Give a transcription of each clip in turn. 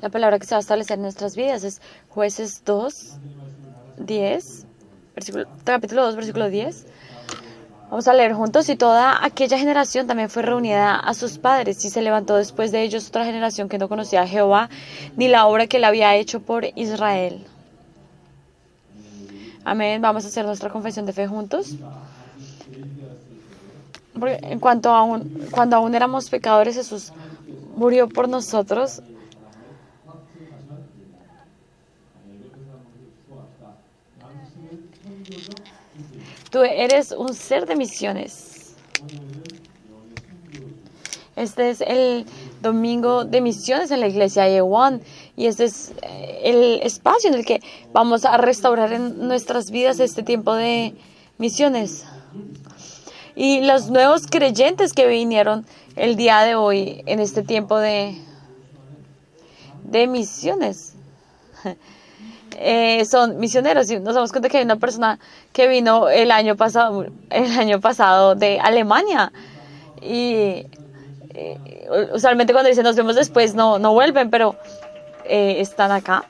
La palabra que se va a establecer en nuestras vidas es Jueces 2, 10, capítulo 2, versículo 10. Vamos a leer juntos. Y toda aquella generación también fue reunida a sus padres, y se levantó después de ellos otra generación que no conocía a Jehová, ni la obra que él había hecho por Israel. Amén. Vamos a hacer nuestra confesión de fe juntos. Porque cuando aún éramos pecadores, Jesús murió por nosotros. Tú eres un ser de misiones. Este es el domingo de misiones en la iglesia Yewan, y este es el espacio en el que vamos a restaurar en nuestras vidas este tiempo de misiones. Y los nuevos creyentes que vinieron el día de hoy en este tiempo de misiones son misioneros, y nos damos cuenta que hay una persona que vino el año pasado de Alemania, y usualmente cuando dicen nos vemos después no vuelven, pero están acá.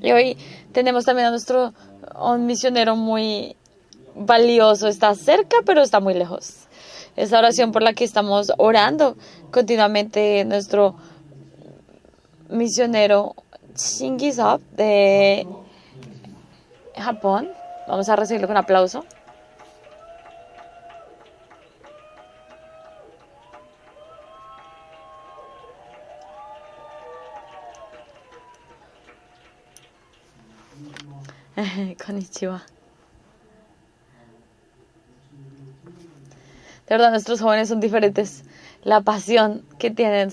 Y hoy tenemos también a un misionero muy valioso. Está cerca, pero está muy lejos. Esta oración por la que estamos orando continuamente, nuestro misionero Shingi-sop de Japón. Vamos a recibirlo con aplauso. Konnichiwa. De verdad, nuestros jóvenes son diferentes. La pasión que tienen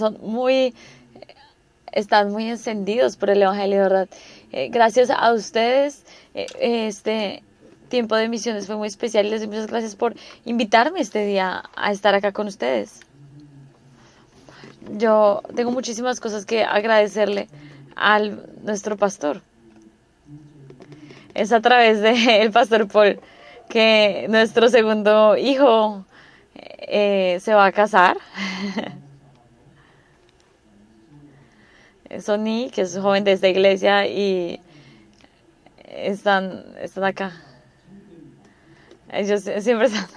están muy encendidos por el Evangelio, de verdad. Gracias a ustedes, este tiempo de misiones fue muy especial, y les doy muchas gracias por invitarme este día a estar acá con ustedes. Yo tengo muchísimas cosas que agradecerle a nuestro pastor. Es a través del pastor Paul que nuestro segundo hijo se va a casar. Sonny, que es joven de esta iglesia, y están acá. Ellos siempre están.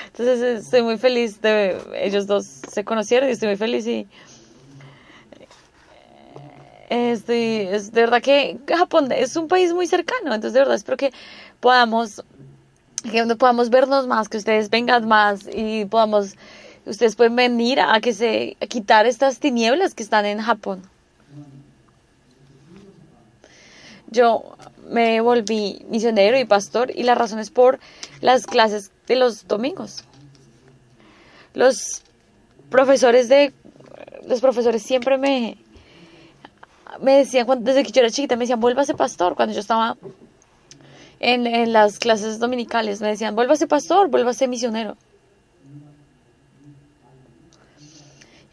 Entonces estoy muy feliz de ellos dos se conocieron, y estoy muy feliz, y es de verdad que Japón es un país muy cercano. Entonces de verdad espero que podamos vernos más, que ustedes vengan más, y ustedes pueden venir a quitar estas tinieblas que están en Japón. Yo me volví misionero y pastor, y la razón es por las clases de los domingos. Los profesores siempre me decían, desde que yo era chiquita, me decían, vuélvase pastor. Cuando yo estaba en las clases dominicales, me decían, vuélvase pastor, vuélvase misionero.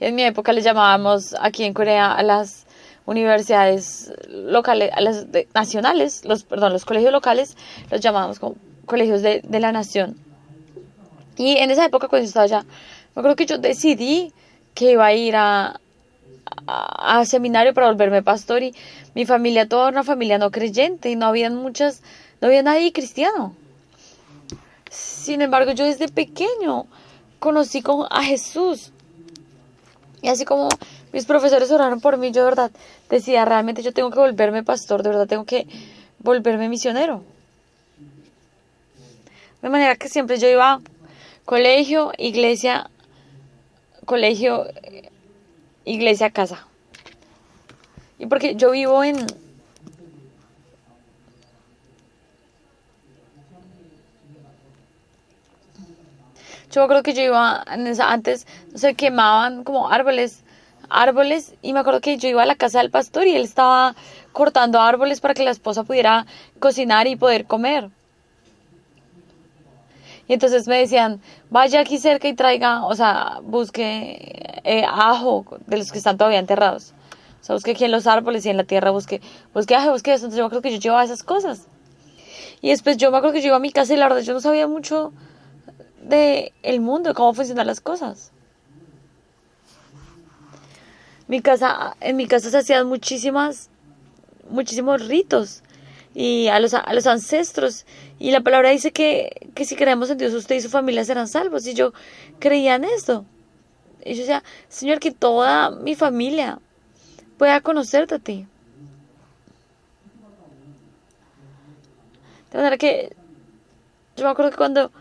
Y en mi época le llamábamos aquí en Corea a las universidades locales, a las nacionales, los colegios locales, los llamábamos como colegios de la nación. Y en esa época, cuando yo estaba allá, me acuerdo que yo decidí que iba a ir a seminario para volverme pastor, y mi familia, toda una familia no creyente, y no había nadie cristiano. Sin embargo, yo desde pequeño conocí a Jesús, y así como mis profesores oraron por mí, yo de verdad decía, realmente yo tengo que volverme pastor, de verdad tengo que volverme misionero. De manera que siempre yo iba colegio, iglesia, casa. Y porque yo vivo yo creo que yo iba antes, no sé, quemaban como árboles, y me acuerdo que yo iba a la casa del pastor, y él estaba cortando árboles para que la esposa pudiera cocinar y poder comer. Y entonces me decían, vaya aquí cerca y traiga, o sea, busque ajo de los que están todavía enterrados. O sea, busque aquí en los árboles y en la tierra, busque ajo, busque eso. Entonces yo me acuerdo que yo llevaba esas cosas. Y después yo me acuerdo que yo iba a mi casa, y la verdad yo no sabía mucho de el mundo, de cómo funcionan las cosas. En mi casa se hacían muchísimos ritos y a los ancestros. Y la palabra dice que si creemos en Dios, usted y su familia serán salvos. Y yo creía en esto. Y yo decía, Señor, que toda mi familia pueda conocerte a ti. De manera que yo me acuerdo que cuando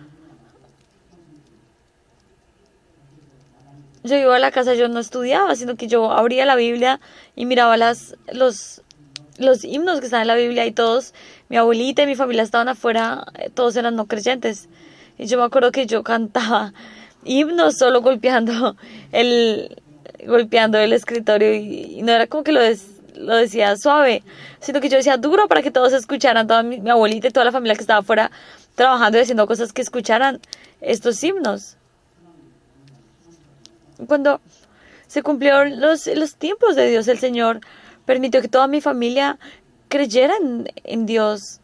yo iba a la casa yo no estudiaba, sino que yo abría la Biblia y miraba los himnos que están en la Biblia y todos, mi abuelita y mi familia estaban afuera, todos eran no creyentes. Y yo me acuerdo que yo cantaba himnos solo golpeando el escritorio y no era como que lo decía suave, sino que yo decía duro para que todos escucharan, toda mi abuelita y toda la familia que estaba afuera trabajando y haciendo cosas que escucharan estos himnos. Cuando se cumplieron los tiempos de Dios, el Señor permitió que toda mi familia creyera en Dios.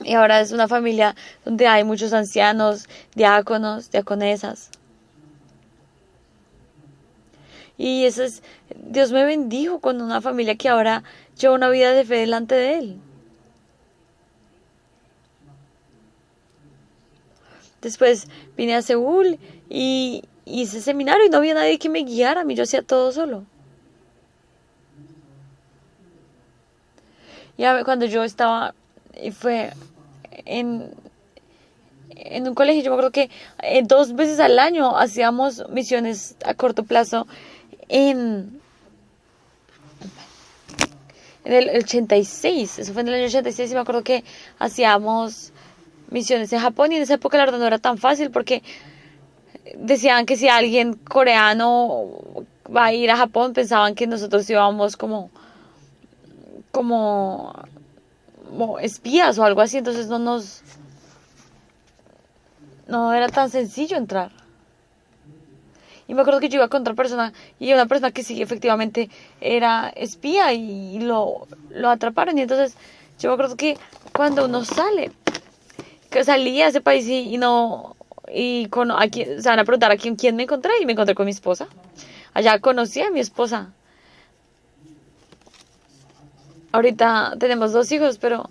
Y ahora es una familia donde hay muchos ancianos, diáconos, diaconesas. Y Dios me bendijo con una familia que ahora lleva una vida de fe delante de Él. Después vine a Seúl y hice seminario y no había nadie que me guiara a mí, yo hacía todo solo. Ya cuando yo estaba, fue en un colegio, yo me acuerdo que 2 veces al año hacíamos misiones a corto plazo en el 86, eso fue en el año 86 y me acuerdo que hacíamos misiones en Japón y en esa época la verdad no era tan fácil porque decían que si alguien coreano va a ir a Japón pensaban que nosotros íbamos como espías o algo así, entonces no era tan sencillo entrar. Y me acuerdo que yo iba con otra persona y una persona que sí efectivamente era espía y lo atraparon. Y entonces yo me acuerdo que cuando uno que salí a ese país se van a preguntar a quién me encontré y me encontré con mi esposa. Allá conocí a mi esposa. Ahorita tenemos 2 hijos, pero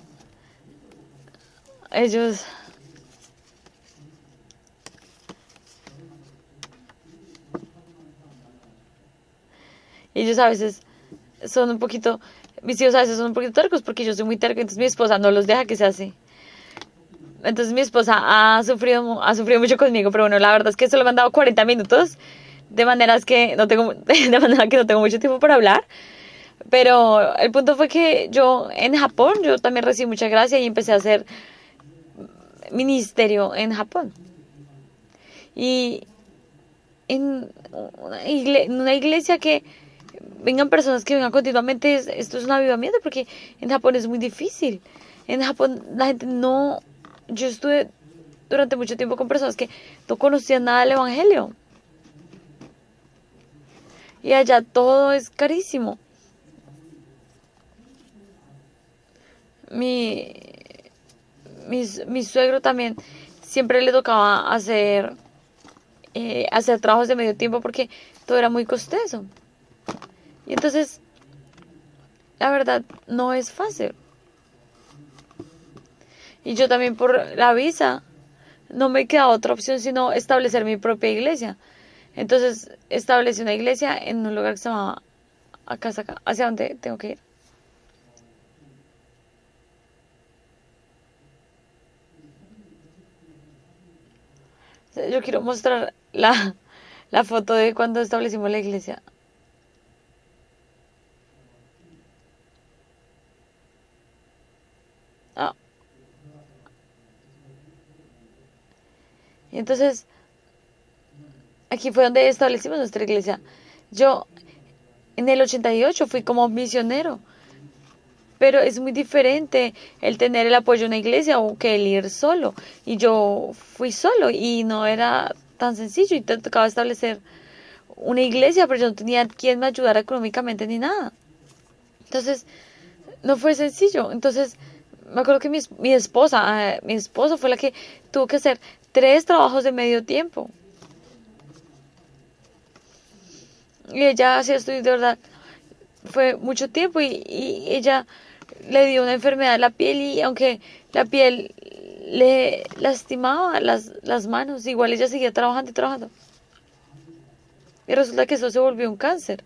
ellos a veces mis hijos a veces son un poquito tercos porque yo soy muy terca, entonces mi esposa no los deja que sea así. Entonces mi esposa ha sufrido mucho conmigo, pero bueno, la verdad es que solo me han dado 40 minutos, de manera que no tengo mucho tiempo para hablar. Pero el punto fue que yo en Japón, yo también recibí mucha gracia y empecé a hacer ministerio en Japón. Y en una iglesia que vengan personas que vengan continuamente, esto es un avivamiento porque en Japón es muy difícil. En Japón la gente no... Yo estuve durante mucho tiempo con personas que no conocían nada del evangelio. Y allá todo es carísimo. Mi suegro también siempre le tocaba hacer trabajos de medio tiempo porque todo era muy costoso. Y entonces, la verdad, no es fácil. Y yo también por la visa, no me queda otra opción sino establecer mi propia iglesia. Entonces, establecí una iglesia en un lugar que se llamaba acá, hacia donde tengo que ir. Yo quiero mostrar la foto de cuando establecimos la iglesia. Ah. Y entonces, aquí fue donde establecimos nuestra iglesia. Yo en el 88 fui como misionero, pero es muy diferente el tener el apoyo de una iglesia o que el ir solo. Y yo fui solo y no era tan sencillo y te tocaba establecer una iglesia, pero yo no tenía quien me ayudara económicamente ni nada. Entonces, no fue sencillo. Entonces, me acuerdo que mi esposa fue la que tuvo que hacer 3 trabajos de medio tiempo. Y ella hacía esto y de verdad fue mucho tiempo y ella le dio una enfermedad a la piel y aunque la piel le lastimaba las manos, igual ella seguía trabajando y trabajando. Y resulta que eso se volvió un cáncer.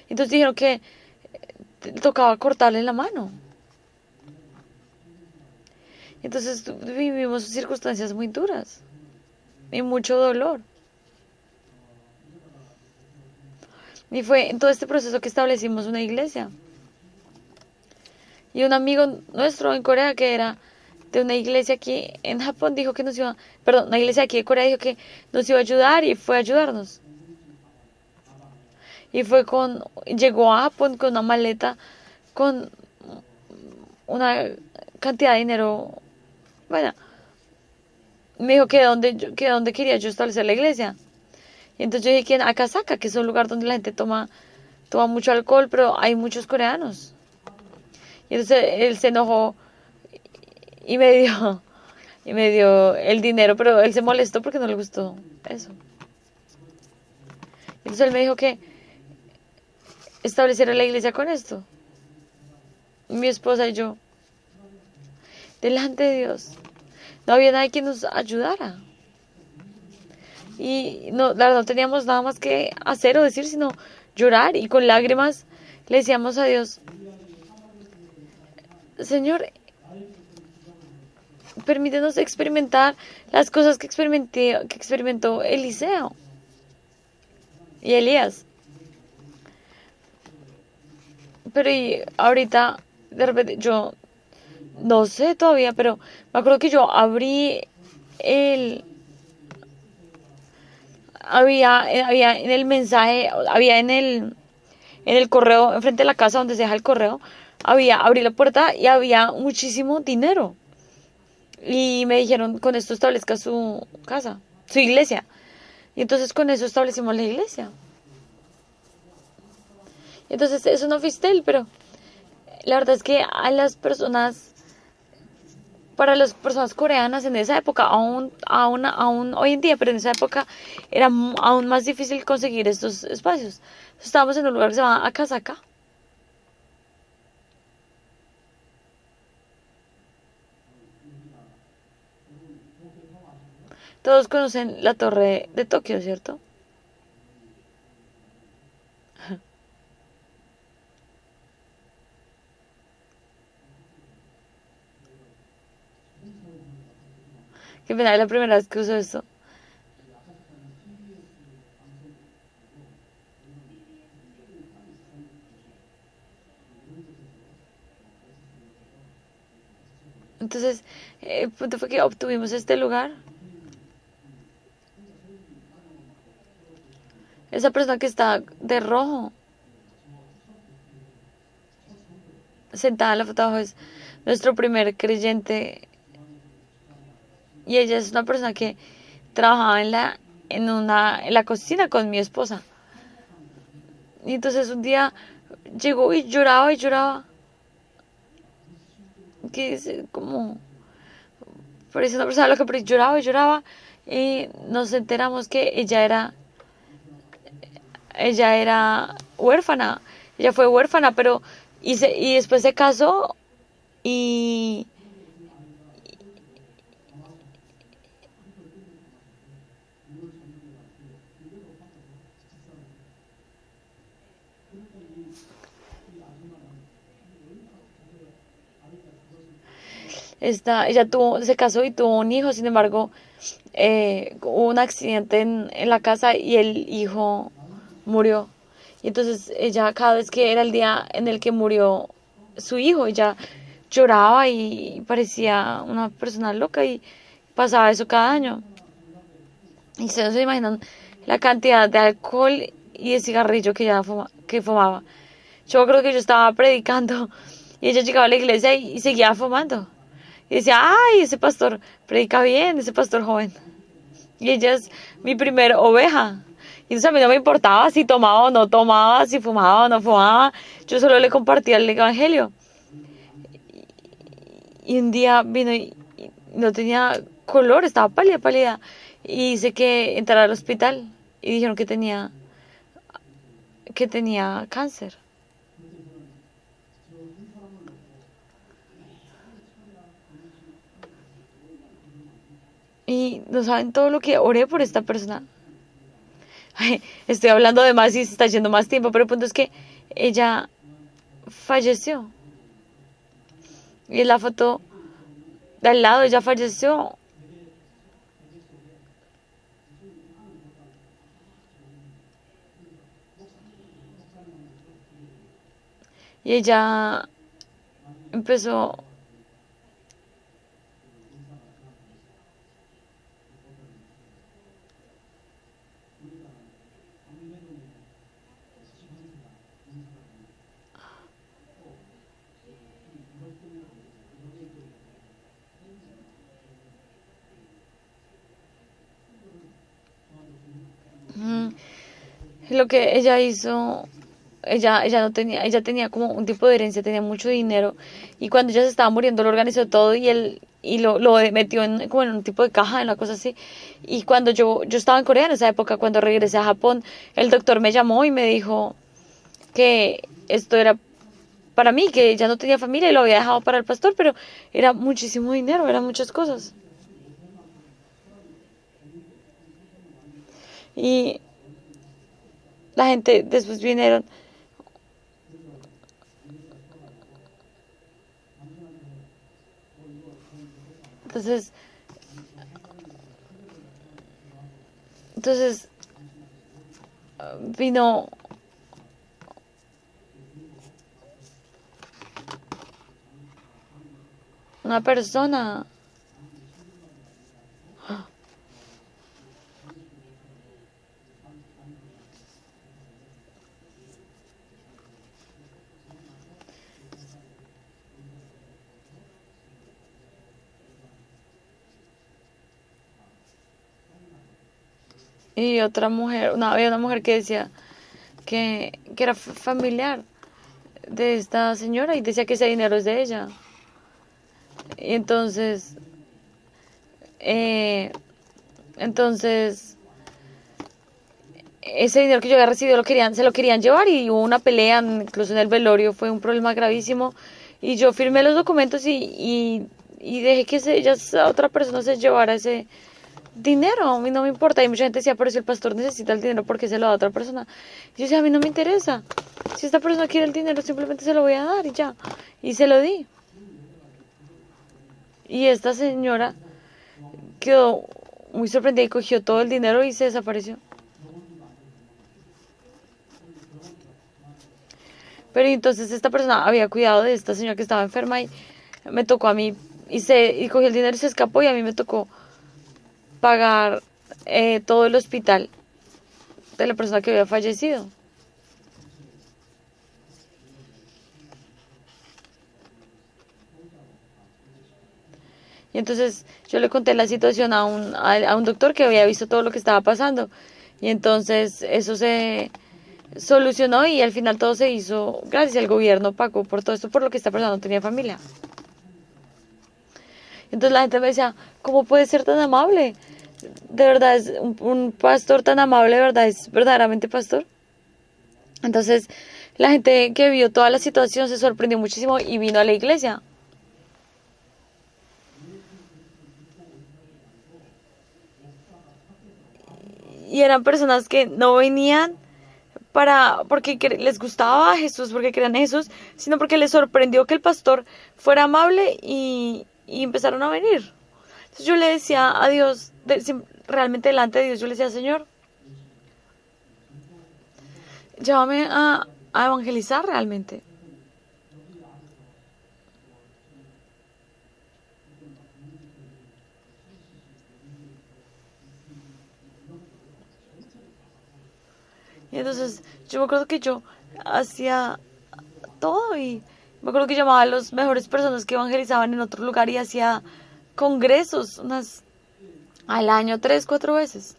Entonces dijeron que tocaba cortarle la mano. Entonces vivimos circunstancias muy duras y mucho dolor. Y fue en todo este proceso que establecimos una iglesia. Y un amigo nuestro en Corea que era de una iglesia aquí en Japón dijo que nos iba, perdón, una iglesia aquí de Corea dijo que nos iba a ayudar y fue a ayudarnos. Y llegó a Japón con una maleta con una cantidad de dinero. Bueno, me dijo que dónde quería yo establecer la iglesia. Y entonces yo dije que en Akasaka, que es un lugar donde la gente toma mucho alcohol, pero hay muchos coreanos. Y entonces él se enojó y y me dio el dinero, pero él se molestó porque no le gustó eso. Entonces él me dijo que estableciera la iglesia con esto. Mi esposa y yo, delante de Dios, no había nadie que nos ayudara. Y no, la verdad, no teníamos nada más que hacer o decir, sino llorar y con lágrimas le decíamos a Dios, Señor, permítenos experimentar las cosas que experimentó Eliseo y Elías. Pero y ahorita, de repente, yo no sé todavía, pero me acuerdo que yo abrí el... Había en el mensaje, había en el correo, enfrente de la casa donde se deja el correo, abrí la puerta y había muchísimo dinero. Y me dijeron, con esto establezca su casa, su iglesia. Y entonces con eso establecimos la iglesia. Y entonces es un ofistel, pero la verdad es que para las personas coreanas en esa época, aún hoy en día, pero en esa época era aún más difícil conseguir estos espacios. Estábamos en un lugar que se llama Akasaka. Todos conocen la torre de Tokio, ¿cierto? Qué pena, es la primera vez que uso esto. Entonces, el punto fue que obtuvimos este lugar. Esa persona que está de rojo, sentada en la foto abajo, es nuestro primer creyente. Y ella es una persona que trabajaba en la cocina con mi esposa. Y entonces un día llegó y lloraba y lloraba. Que es como, parece una persona loca, pero lloraba y lloraba. Y nos enteramos que ella era huérfana. Ella fue huérfana, pero y después se casó y se casó y tuvo un hijo. Sin embargo, hubo un accidente en la casa y el hijo murió. Y entonces ella, cada vez que era el día en el que murió su hijo, ella lloraba y parecía una persona loca y pasaba eso cada año. Y ustedes no se imaginan la cantidad de alcohol y de cigarrillo que fumaba. Yo creo que yo estaba predicando y ella llegaba a la iglesia y seguía fumando. Y decía, ay, ese pastor predica bien, ese pastor joven. Y ella es mi primer oveja. Y entonces a mí no me importaba si tomaba o no tomaba, si fumaba o no fumaba. Yo solo le compartía el evangelio. Y un día vino y no tenía color, estaba pálida, pálida. Y hice que entrara al hospital. Y dijeron que tenía cáncer. Y no saben todo lo que oré por esta persona. Ay, estoy hablando de más y se está yendo más tiempo, pero el punto es que ella falleció. Y en la foto de al lado ella falleció. Y ella empezó. mm, Lo que ella hizo, ella no tenía, ella tenía como un tipo de herencia, tenía mucho dinero y cuando ella se estaba muriendo lo organizó todo y él y lo metió en, como en un tipo de caja, en una cosa así. Y cuando yo estaba en Corea en esa época, cuando regresé a Japón, el doctor me llamó y me dijo que esto era para mí, que ya no tenía familia y lo había dejado para el pastor, pero era muchísimo dinero, eran muchas cosas. Y la gente después vinieron. Entonces, entonces vino una persona y otra mujer, había una mujer que decía que era familiar de esta señora y decía que ese dinero es de ella. Y eh, entonces, ese dinero que yo había recibido se lo querían llevar y hubo una pelea, incluso en el velorio, fue un problema gravísimo. Y yo firmé los documentos y dejé que esa otra persona se llevara ese dinero. A mí no me importa. Y mucha gente decía, pero si el pastor necesita el dinero, ¿por qué se lo da a otra persona? Y yo decía, a mí no me interesa. Si esta persona quiere el dinero, simplemente se lo voy a dar y ya. Y se lo di. Y esta señora quedó muy sorprendida y cogió todo el dinero y se desapareció. Pero entonces esta persona había cuidado de esta señora que estaba enferma y me tocó a mí y cogió el dinero y se escapó y a mí me tocó pagar todo el hospital de la persona que había fallecido. Y entonces yo le conté la situación a un doctor que había visto todo lo que estaba pasando. Y entonces eso se solucionó y al final todo se hizo gracias al gobierno pagó por todo esto, por lo que esta persona no tenía familia. Entonces la gente me decía, ¿cómo puede ser tan amable? De verdad es un pastor tan amable, de verdad es verdaderamente pastor. Entonces la gente que vio toda la situación se sorprendió muchísimo y vino a la iglesia. Y eran personas que no venían porque les gustaba Jesús, porque creían en Jesús, sino porque les sorprendió que el pastor fuera amable y empezaron a venir. Entonces yo le decía a Dios, realmente delante de Dios, yo le decía, Señor, llévame a evangelizar realmente. Y entonces yo me acuerdo que yo hacía todo y me acuerdo que llamaba a las mejores personas que evangelizaban en otro lugar y hacía congresos, al año 3, 4 veces.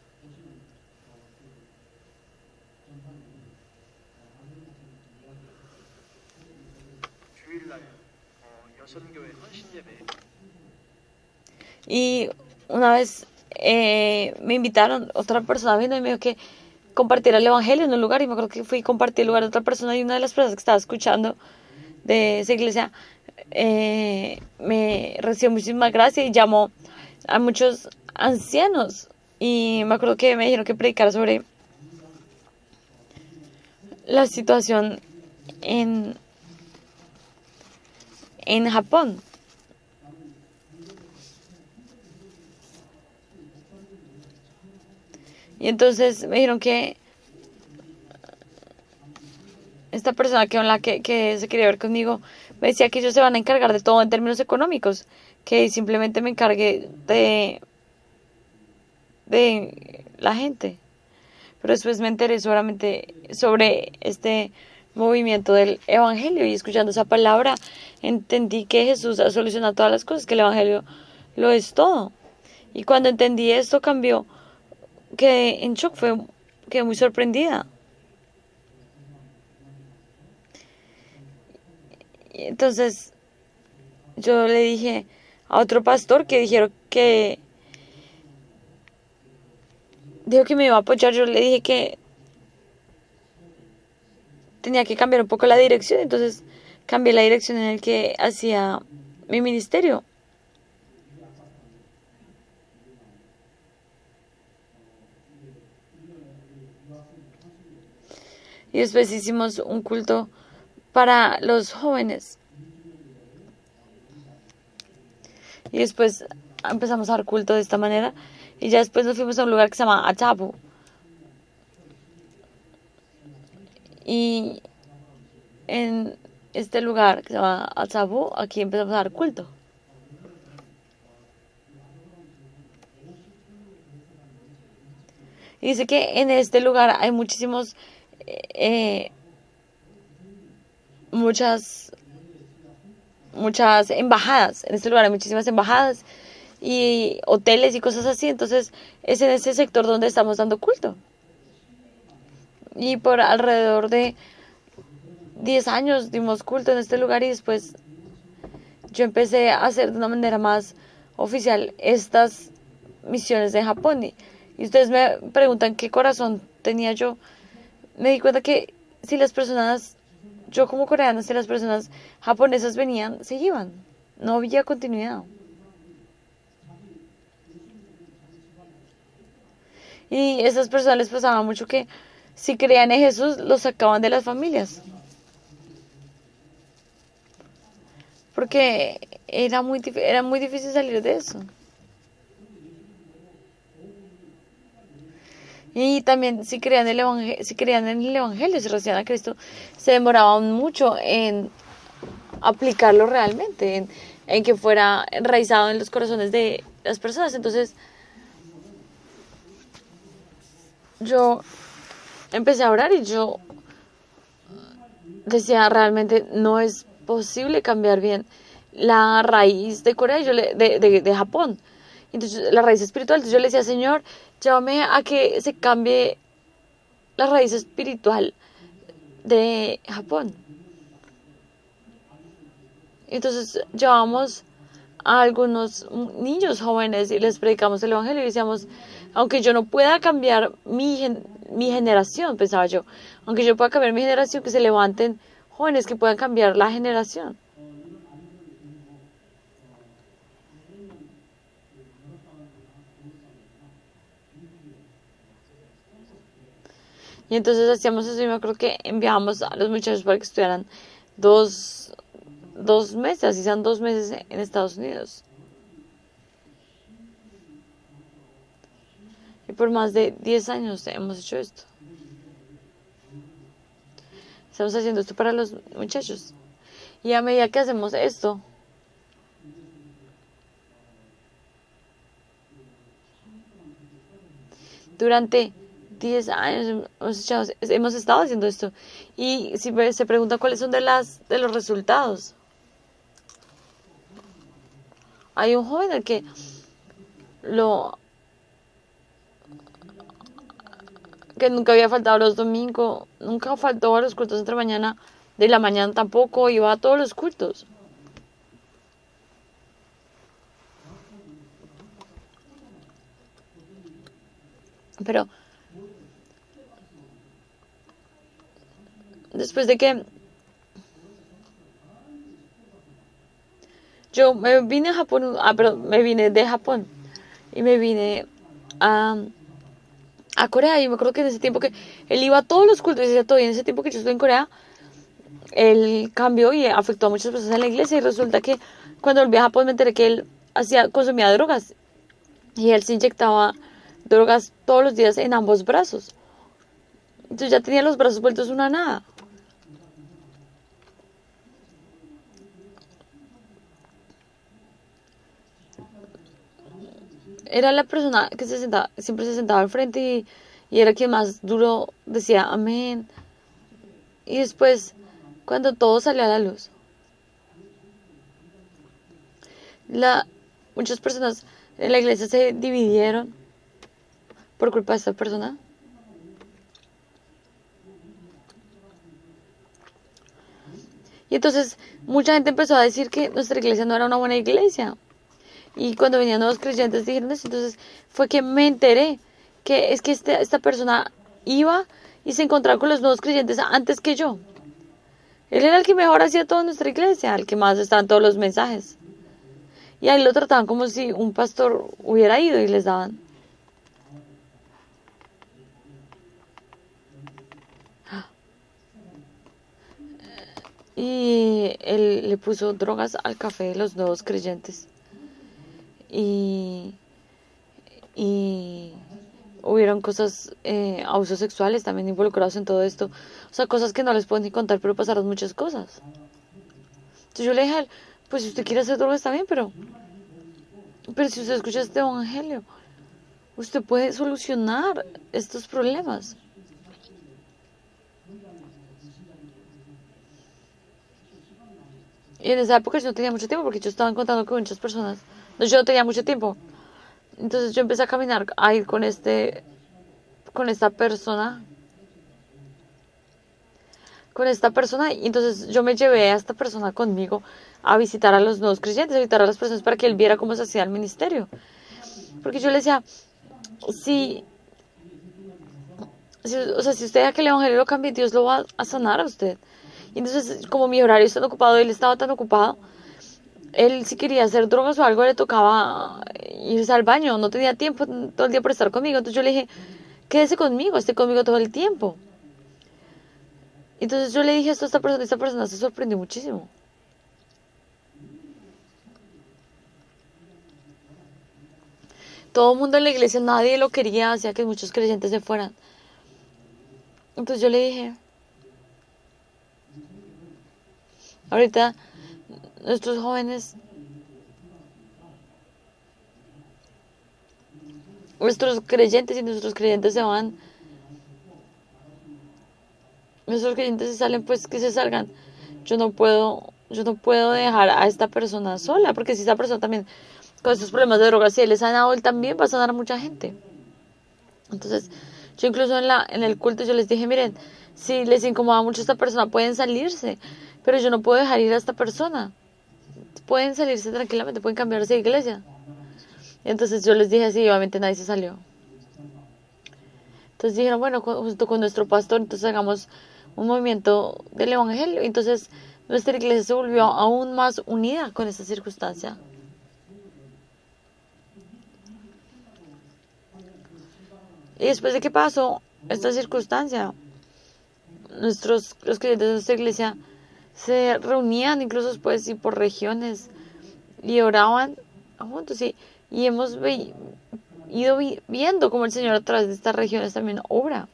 Y una vez me invitaron, otra persona vino y me dijo que compartiera el evangelio en un lugar y me acuerdo que fui a compartir el lugar de otra persona y una de las personas que estaba escuchando de esa iglesia me recibió muchísimas gracias y llamó a muchos ancianos. Y me acuerdo que me dijeron que predicara sobre la situación en, en Japón. Y entonces me dijeron que esta persona que se quería ver conmigo me decía que ellos se van a encargar de todo en términos económicos, que simplemente me encargue de la gente. Pero después me enteré solamente sobre este movimiento del Evangelio y escuchando esa palabra entendí que Jesús ha solucionado todas las cosas, que el Evangelio lo es todo. Y cuando entendí esto cambió, quedé en shock, quedé muy sorprendida. Y entonces yo le dije a otro pastor que dijo que me iba a apoyar. Yo le dije que tenía que cambiar un poco la dirección, entonces cambié la dirección en la que hacía mi ministerio. Y después hicimos un culto para los jóvenes. Y después empezamos a dar culto de esta manera. Y ya después nos fuimos a un lugar que se llama Atabu. Y en este lugar que se llama Atabu, aquí empezamos a dar culto. Y dice que en este lugar hay muchas embajadas. En este lugar hay muchísimas embajadas y hoteles y cosas así. Entonces es en ese sector donde estamos dando culto. Y por alrededor de 10 años dimos culto en este lugar y después yo empecé a hacer de una manera más oficial estas misiones de Japón. Y ustedes me preguntan qué corazón tenía yo. Me di cuenta que si las personas, yo como coreana, si las personas japonesas venían, se iban. No había continuidad. Y esas personas les pasaba mucho que si creían en Jesús, los sacaban de las familias. Porque era muy difícil salir de eso. Y también si creían en el evangelio, si recibían a Cristo, se demoraban mucho en aplicarlo realmente, en que fuera enraizado en los corazones de las personas. Entonces, yo empecé a orar y yo decía, realmente no es posible cambiar bien la raíz de Corea, de Japón. Entonces, la raíz espiritual. Entonces yo le decía, Señor, llévame a que se cambie la raíz espiritual de Japón. Entonces llevamos a algunos niños jóvenes y les predicamos el evangelio y decíamos, aunque yo no pueda cambiar mi generación, pensaba yo, aunque yo pueda cambiar mi generación, que se levanten jóvenes que puedan cambiar la generación. Y entonces hacíamos eso y me acuerdo que enviábamos a los muchachos para que estudiaran dos meses, así sean 2 meses en Estados Unidos. Y por más de 10 años hemos hecho esto. Estamos haciendo esto para los muchachos. Y a medida que hacemos esto, durante 10 años hemos estado haciendo esto. Y si se pregunta cuáles son de los resultados. Hay un joven al que que nunca había faltado los domingos, nunca faltó a los cultos entre mañana, de la mañana tampoco, iba a todos los cultos. Pero después de que yo me vine a Japón, me vine de Japón y me vine a, a Corea. Y me acuerdo que en ese tiempo que él iba a todos los cultos y hacía todo, y en ese tiempo que yo estuve en Corea, él cambió y afectó a muchas personas en la iglesia. Y resulta que cuando volví a Japón me enteré que él consumía drogas. Y él se inyectaba drogas todos los días en ambos brazos. Entonces ya tenía los brazos vueltos una nada. Era la persona que siempre se sentaba al frente y era quien más duro decía amén. Y después, cuando todo salió a la luz, muchas personas en la iglesia se dividieron por culpa de esta persona. Y entonces mucha gente empezó a decir que nuestra iglesia no era una buena iglesia. Y cuando venían nuevos creyentes dijeron eso. Entonces fue que me enteré que es que esta persona iba y se encontraba con los nuevos creyentes antes que yo. Él era el que mejor hacía toda nuestra iglesia, el que más estaban todos los mensajes. Y ahí lo trataban como si un pastor hubiera ido y les daban. Y él le puso drogas al café de los nuevos creyentes. Y hubieron cosas, abusos sexuales también involucrados en todo esto. O sea, cosas que no les puedo ni contar, pero pasaron muchas cosas. Entonces yo le dije a él, pues si usted quiere hacer drogas está bien, pero si usted escucha este evangelio, usted puede solucionar estos problemas. Y en esa época yo no tenía mucho tiempo porque yo estaba encontrando con muchas personas. No, yo no tenía mucho tiempo. Entonces yo empecé a caminar, a ir con esta persona. Y entonces yo me llevé a esta persona conmigo a visitar a los nuevos creyentes, a visitar a las personas para que él viera cómo se hacía el ministerio. Porque yo le decía, si usted deja que el evangelio lo cambie, Dios lo va a sanar a usted. Y entonces, como mi horario estaba ocupado, él estaba tan ocupado, él si quería hacer drogas o algo le tocaba irse al baño, no tenía tiempo todo el día por estar conmigo. Entonces yo le dije, quédese conmigo, esté conmigo todo el tiempo. Entonces yo le dije esto a esta persona se sorprendió muchísimo. Todo el mundo en la iglesia, nadie lo quería, hacía que muchos creyentes se fueran. Entonces yo le dije, ahorita nuestros jóvenes, nuestros creyentes y nuestros creyentes se van, nuestros creyentes se salen, pues que se salgan. Yo no puedo dejar a esta persona sola, porque si esta persona también con estos problemas de drogas, si él es sanado, él también va a sanar a mucha gente. Entonces, yo incluso en el culto yo les dije, miren, si les incomoda mucho esta persona, pueden salirse, pero yo no puedo dejar ir a esta persona. Pueden salirse tranquilamente, pueden cambiarse de iglesia. Y entonces yo les dije así, y obviamente nadie se salió. Entonces dijeron, bueno, junto con nuestro pastor, entonces hagamos un movimiento del evangelio. Entonces nuestra iglesia se volvió aún más unida con esta circunstancia. Y después de que pasó esta circunstancia, los creyentes de nuestra iglesia se reunían incluso después y por regiones y oraban juntos y hemos ido viendo cómo el Señor a través de estas regiones también obra.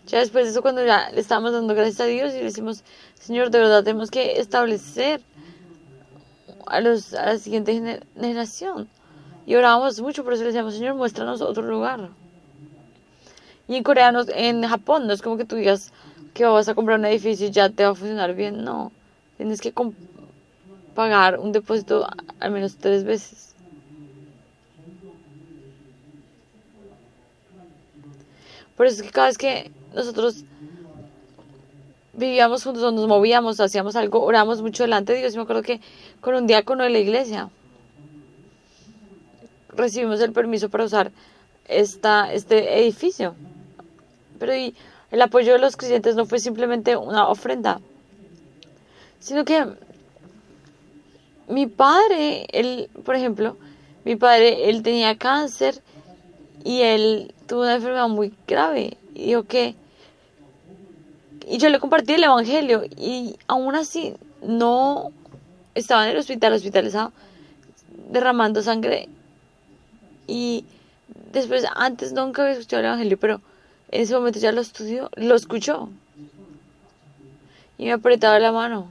Ya después de eso, cuando ya le estábamos dando gracias a Dios y le decimos, Señor, de verdad tenemos que establecer a la siguiente generación. Y orábamos mucho, por eso le decíamos, Señor, muéstranos otro lugar. Y en Corea, en Japón, no es como que tú digas que vas a comprar un edificio y ya te va a funcionar bien. No, tienes que pagar un depósito al menos 3 veces. Por eso es que cada vez que nosotros vivíamos juntos o nos movíamos, hacíamos algo, orábamos mucho delante de Dios. Y me acuerdo que con un diácono de la iglesia recibimos el permiso para usar este edificio. Pero y el apoyo de los creyentes no fue simplemente una ofrenda, sino que mi padre, él, por ejemplo, mi padre, él tenía cáncer y él tuvo una enfermedad muy grave. Y dijo que, y yo le compartí el evangelio y aún así no estaba en el hospital estaba derramando sangre y después, antes nunca había escuchado el evangelio, pero en ese momento ya lo escuchó y me apretaba la mano.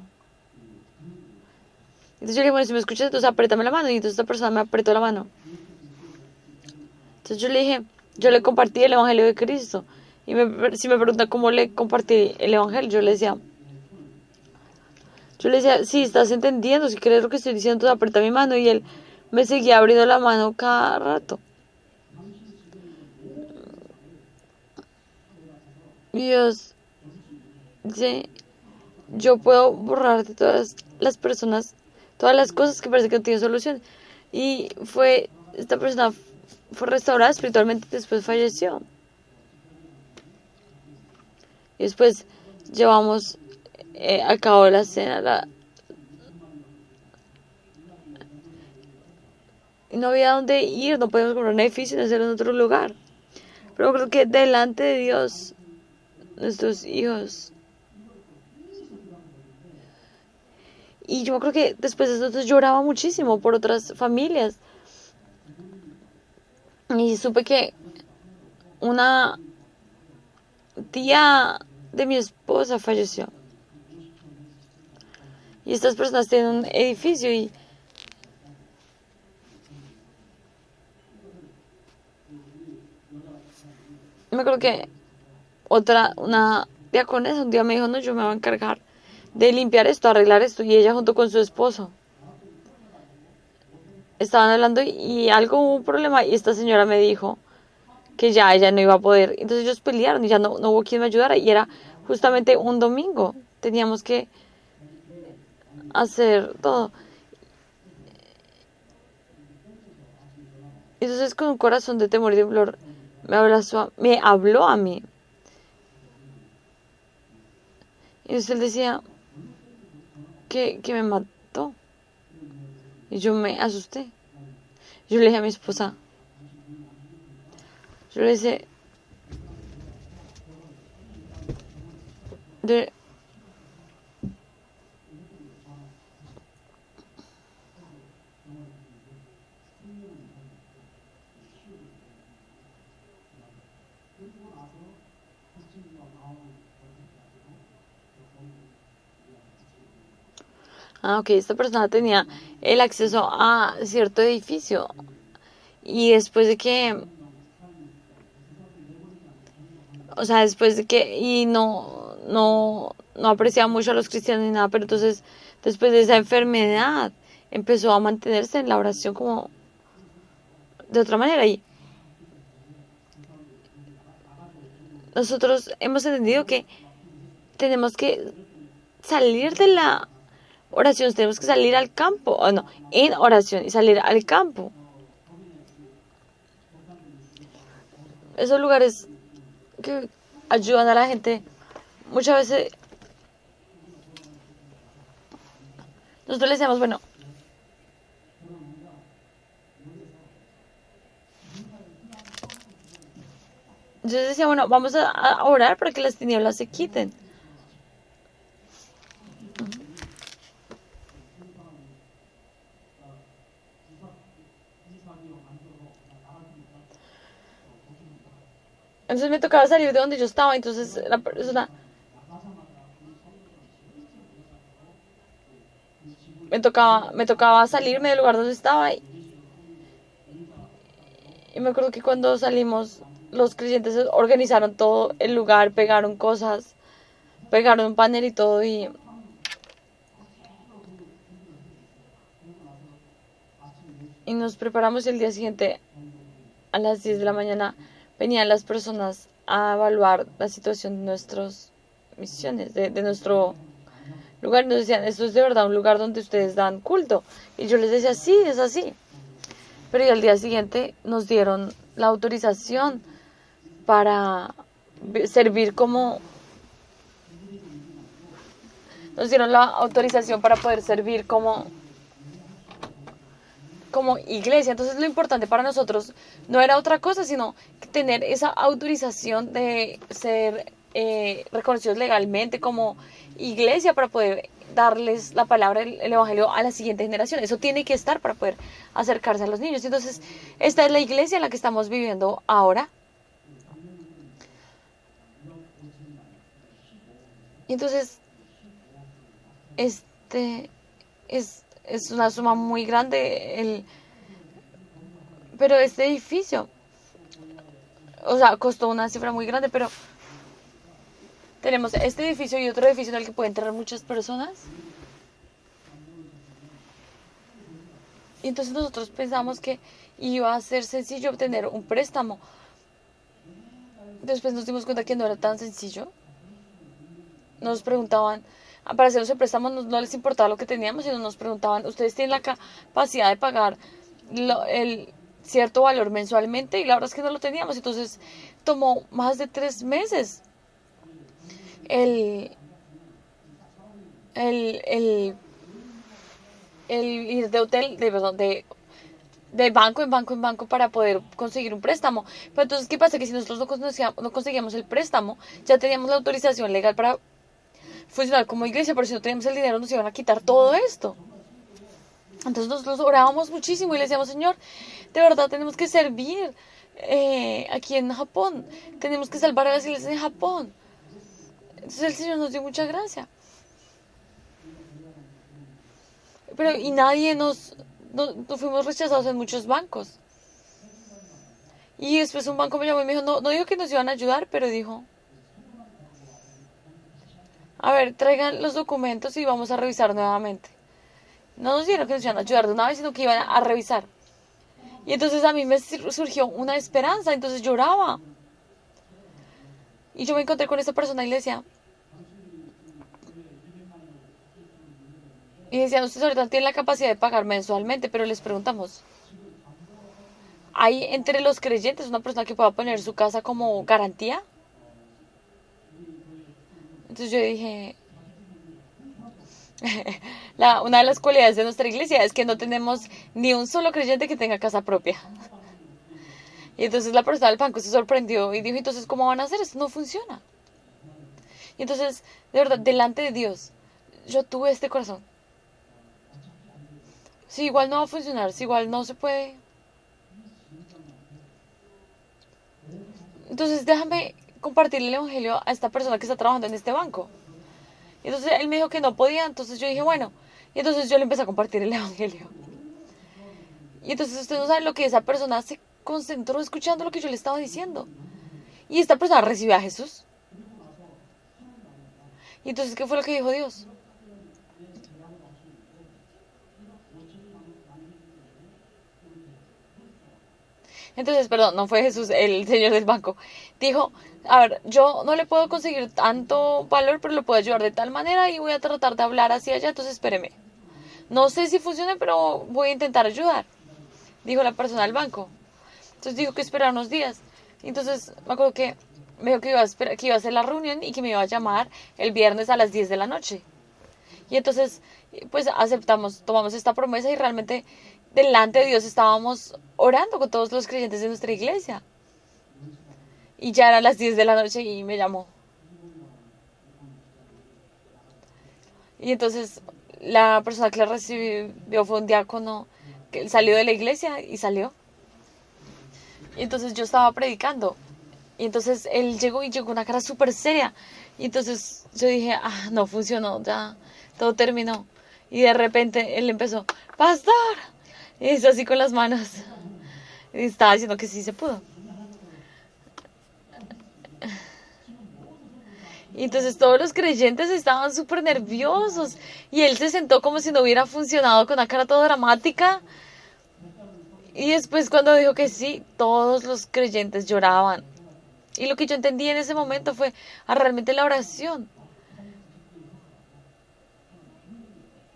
Entonces yo le dije, bueno, si me escuchas, entonces apriétame la mano. Y entonces esta persona me apretó la mano. Entonces yo le dije, yo le compartí el evangelio de Cristo. Y si me preguntan cómo le compartí el evangelio, yo le decía, sí, estás entendiendo, si crees lo que estoy diciendo, entonces aprieta mi mano. Y él me seguía abriendo la mano cada rato. Y Dios dice, yo puedo borrar de todas las personas, todas las cosas que parece que no tienen solución. Y esta persona fue restaurada espiritualmente y después falleció. Y después llevamos a cabo la cena. Y no había dónde ir, no podíamos comprar un edificio y hacerlo en otro lugar. Pero creo que delante de Dios, nuestros hijos. Y yo creo que después de eso lloraba muchísimo por otras familias. Y supe que una tía de mi esposa falleció. Y estas personas tienen un edificio y me acuerdo que una diaconesa un día me dijo, no, yo me voy a encargar de limpiar esto, arreglar esto. Y ella junto con su esposo estaban hablando y algo hubo un problema y esta señora me dijo que ya ella no iba a poder. Entonces ellos pelearon y ya no hubo quien me ayudara y era justamente un domingo. Teníamos que hacer todo. Entonces con un corazón de temor y dolor me habló a mí. Y entonces él decía que me mató. Y yo me asusté. Yo le dije a mi esposa, yo le dije, ok, esta persona tenía el acceso a cierto edificio. Y después de que, o sea, después de que, y no apreciaba mucho a los cristianos ni nada, pero entonces, después de esa enfermedad, empezó a mantenerse en la oración como de otra manera. Y nosotros hemos entendido que tenemos que salir de la oración, tenemos que salir al campo, o no, en oración y salir al campo. Esos lugares que ayudan a la gente, muchas veces nosotros le decíamos, bueno, entonces decía, bueno, vamos a orar para que las tinieblas se quiten. Entonces me tocaba salir de donde yo estaba, entonces la persona me tocaba salirme del lugar donde estaba y me acuerdo que cuando salimos los creyentes organizaron todo el lugar, pegaron cosas, pegaron un panel y todo y nos preparamos y el día siguiente a las 10 de la mañana venían las personas a evaluar la situación de nuestras misiones, de nuestro lugar. Y nos decían, esto es de verdad un lugar donde ustedes dan culto. Y yo les decía, sí, es así. Pero y al día siguiente nos dieron la autorización para servir como... Nos dieron la autorización para poder servir como iglesia. Entonces lo importante para nosotros no era otra cosa, sino tener esa autorización de ser reconocidos legalmente como iglesia para poder darles la palabra, el evangelio a la siguiente generación. Eso tiene que estar para poder acercarse a los niños. Entonces, esta es la iglesia en la que estamos viviendo ahora. Y entonces, este es una suma muy grande, pero este edificio, o sea, costó una cifra muy grande, pero tenemos este edificio y otro edificio en el que pueden entrar muchas personas. Y entonces nosotros pensamos que iba a ser sencillo obtener un préstamo. Después nos dimos cuenta que no era tan sencillo. Nos preguntaban, para hacernos el préstamo no les importaba lo que teníamos, sino nos preguntaban, ¿ustedes tienen la capacidad de pagar el cierto valor mensualmente? Y la verdad es que no lo teníamos. Entonces tomó más de 3 meses el ir de hotel, de banco en banco en banco para poder conseguir un préstamo. Pero entonces, ¿qué pasa? Que si nosotros no conseguíamos el préstamo, ya teníamos la autorización legal para funcionar como iglesia, pero si no teníamos el dinero nos iban a quitar todo esto. Entonces nosotros orábamos muchísimo y le decíamos, Señor, de verdad tenemos que servir aquí en Japón, tenemos que salvar a las iglesias en Japón. Entonces el Señor nos dio mucha gracia. Pero y nadie nos fuimos rechazados en muchos bancos. Y después un banco me llamó y me dijo, no dijo que nos iban a ayudar, pero dijo, a ver, traigan los documentos y vamos a revisar nuevamente. No nos dijeron que nos iban a ayudar de una vez, sino que iban a revisar. Y entonces a mí me surgió una esperanza, entonces lloraba. Y yo me encontré con esta persona y le decía, y decían, ustedes ahorita tienen la capacidad de pagar mensualmente, pero les preguntamos, ¿hay entre los creyentes una persona que pueda poner su casa como garantía? Entonces yo dije, una de las cualidades de nuestra iglesia es que no tenemos ni un solo creyente que tenga casa propia. Y entonces la persona del banco se sorprendió y dijo, entonces, ¿cómo van a hacer? Esto no funciona. Y entonces, de verdad, delante de Dios, yo tuve este corazón. Si igual no va a funcionar, si igual no se puede. Entonces déjame compartir el evangelio a esta persona que está trabajando en este banco. Y entonces él me dijo que no podía, entonces yo dije, bueno. Y entonces yo le empecé a compartir el evangelio. Y entonces ustedes no saben lo que esa persona se concentró escuchando lo que yo le estaba diciendo. Y esta persona recibió a Jesús. Y entonces, ¿qué fue lo que dijo Dios? Entonces, perdón, no fue Jesús, el señor del banco. Dijo, a ver, yo no le puedo conseguir tanto valor, pero le puedo ayudar de tal manera y voy a tratar de hablar hacia allá, entonces espéreme. No sé si funcione, pero voy a intentar ayudar, dijo la persona del banco. Entonces dijo que esperara unos días. Entonces me acuerdo que me dijo que que iba a hacer la reunión y que me iba a llamar el viernes a las 10 de la noche. Y entonces, pues aceptamos, tomamos esta promesa y realmente delante de Dios estábamos orando con todos los creyentes de nuestra iglesia. Y ya eran las 10 de la noche y me llamó. Y entonces la persona que la recibió fue un diácono que salió de la iglesia y salió. Y entonces yo estaba predicando. Y entonces él llegó y llegó con una cara súper seria. Y entonces yo dije, no funcionó, ya todo terminó. Y de repente él empezó, ¡Pastor! Y hizo así con las manos. Y estaba diciendo que sí se pudo. Y entonces todos los creyentes estaban súper nerviosos. Y él se sentó como si no hubiera funcionado con una cara toda dramática. Y después cuando dijo que sí, todos los creyentes lloraban. Y lo que yo entendí en ese momento fue realmente la oración.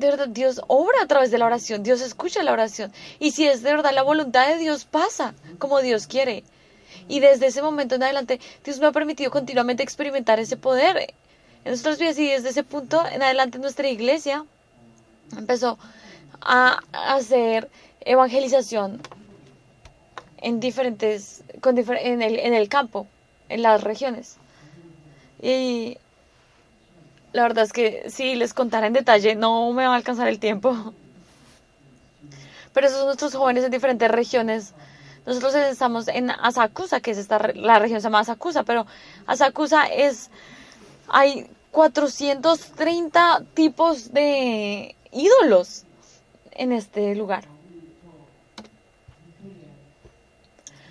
de verdad Dios obra a través de la oración, Dios escucha la oración. Y si es de verdad la voluntad de Dios, pasa como Dios quiere. Y desde ese momento en adelante, Dios me ha permitido continuamente experimentar ese poder en nuestras vidas. Y desde ese punto en adelante nuestra iglesia empezó a hacer evangelización en diferentes, en el campo, en las regiones. Y la verdad es que si les contara en detalle no me va a alcanzar el tiempo. Pero esos son nuestros jóvenes en diferentes regiones. Nosotros estamos en Asakusa, que es la región se llama Asakusa, pero Asakusa hay 430 tipos de ídolos en este lugar.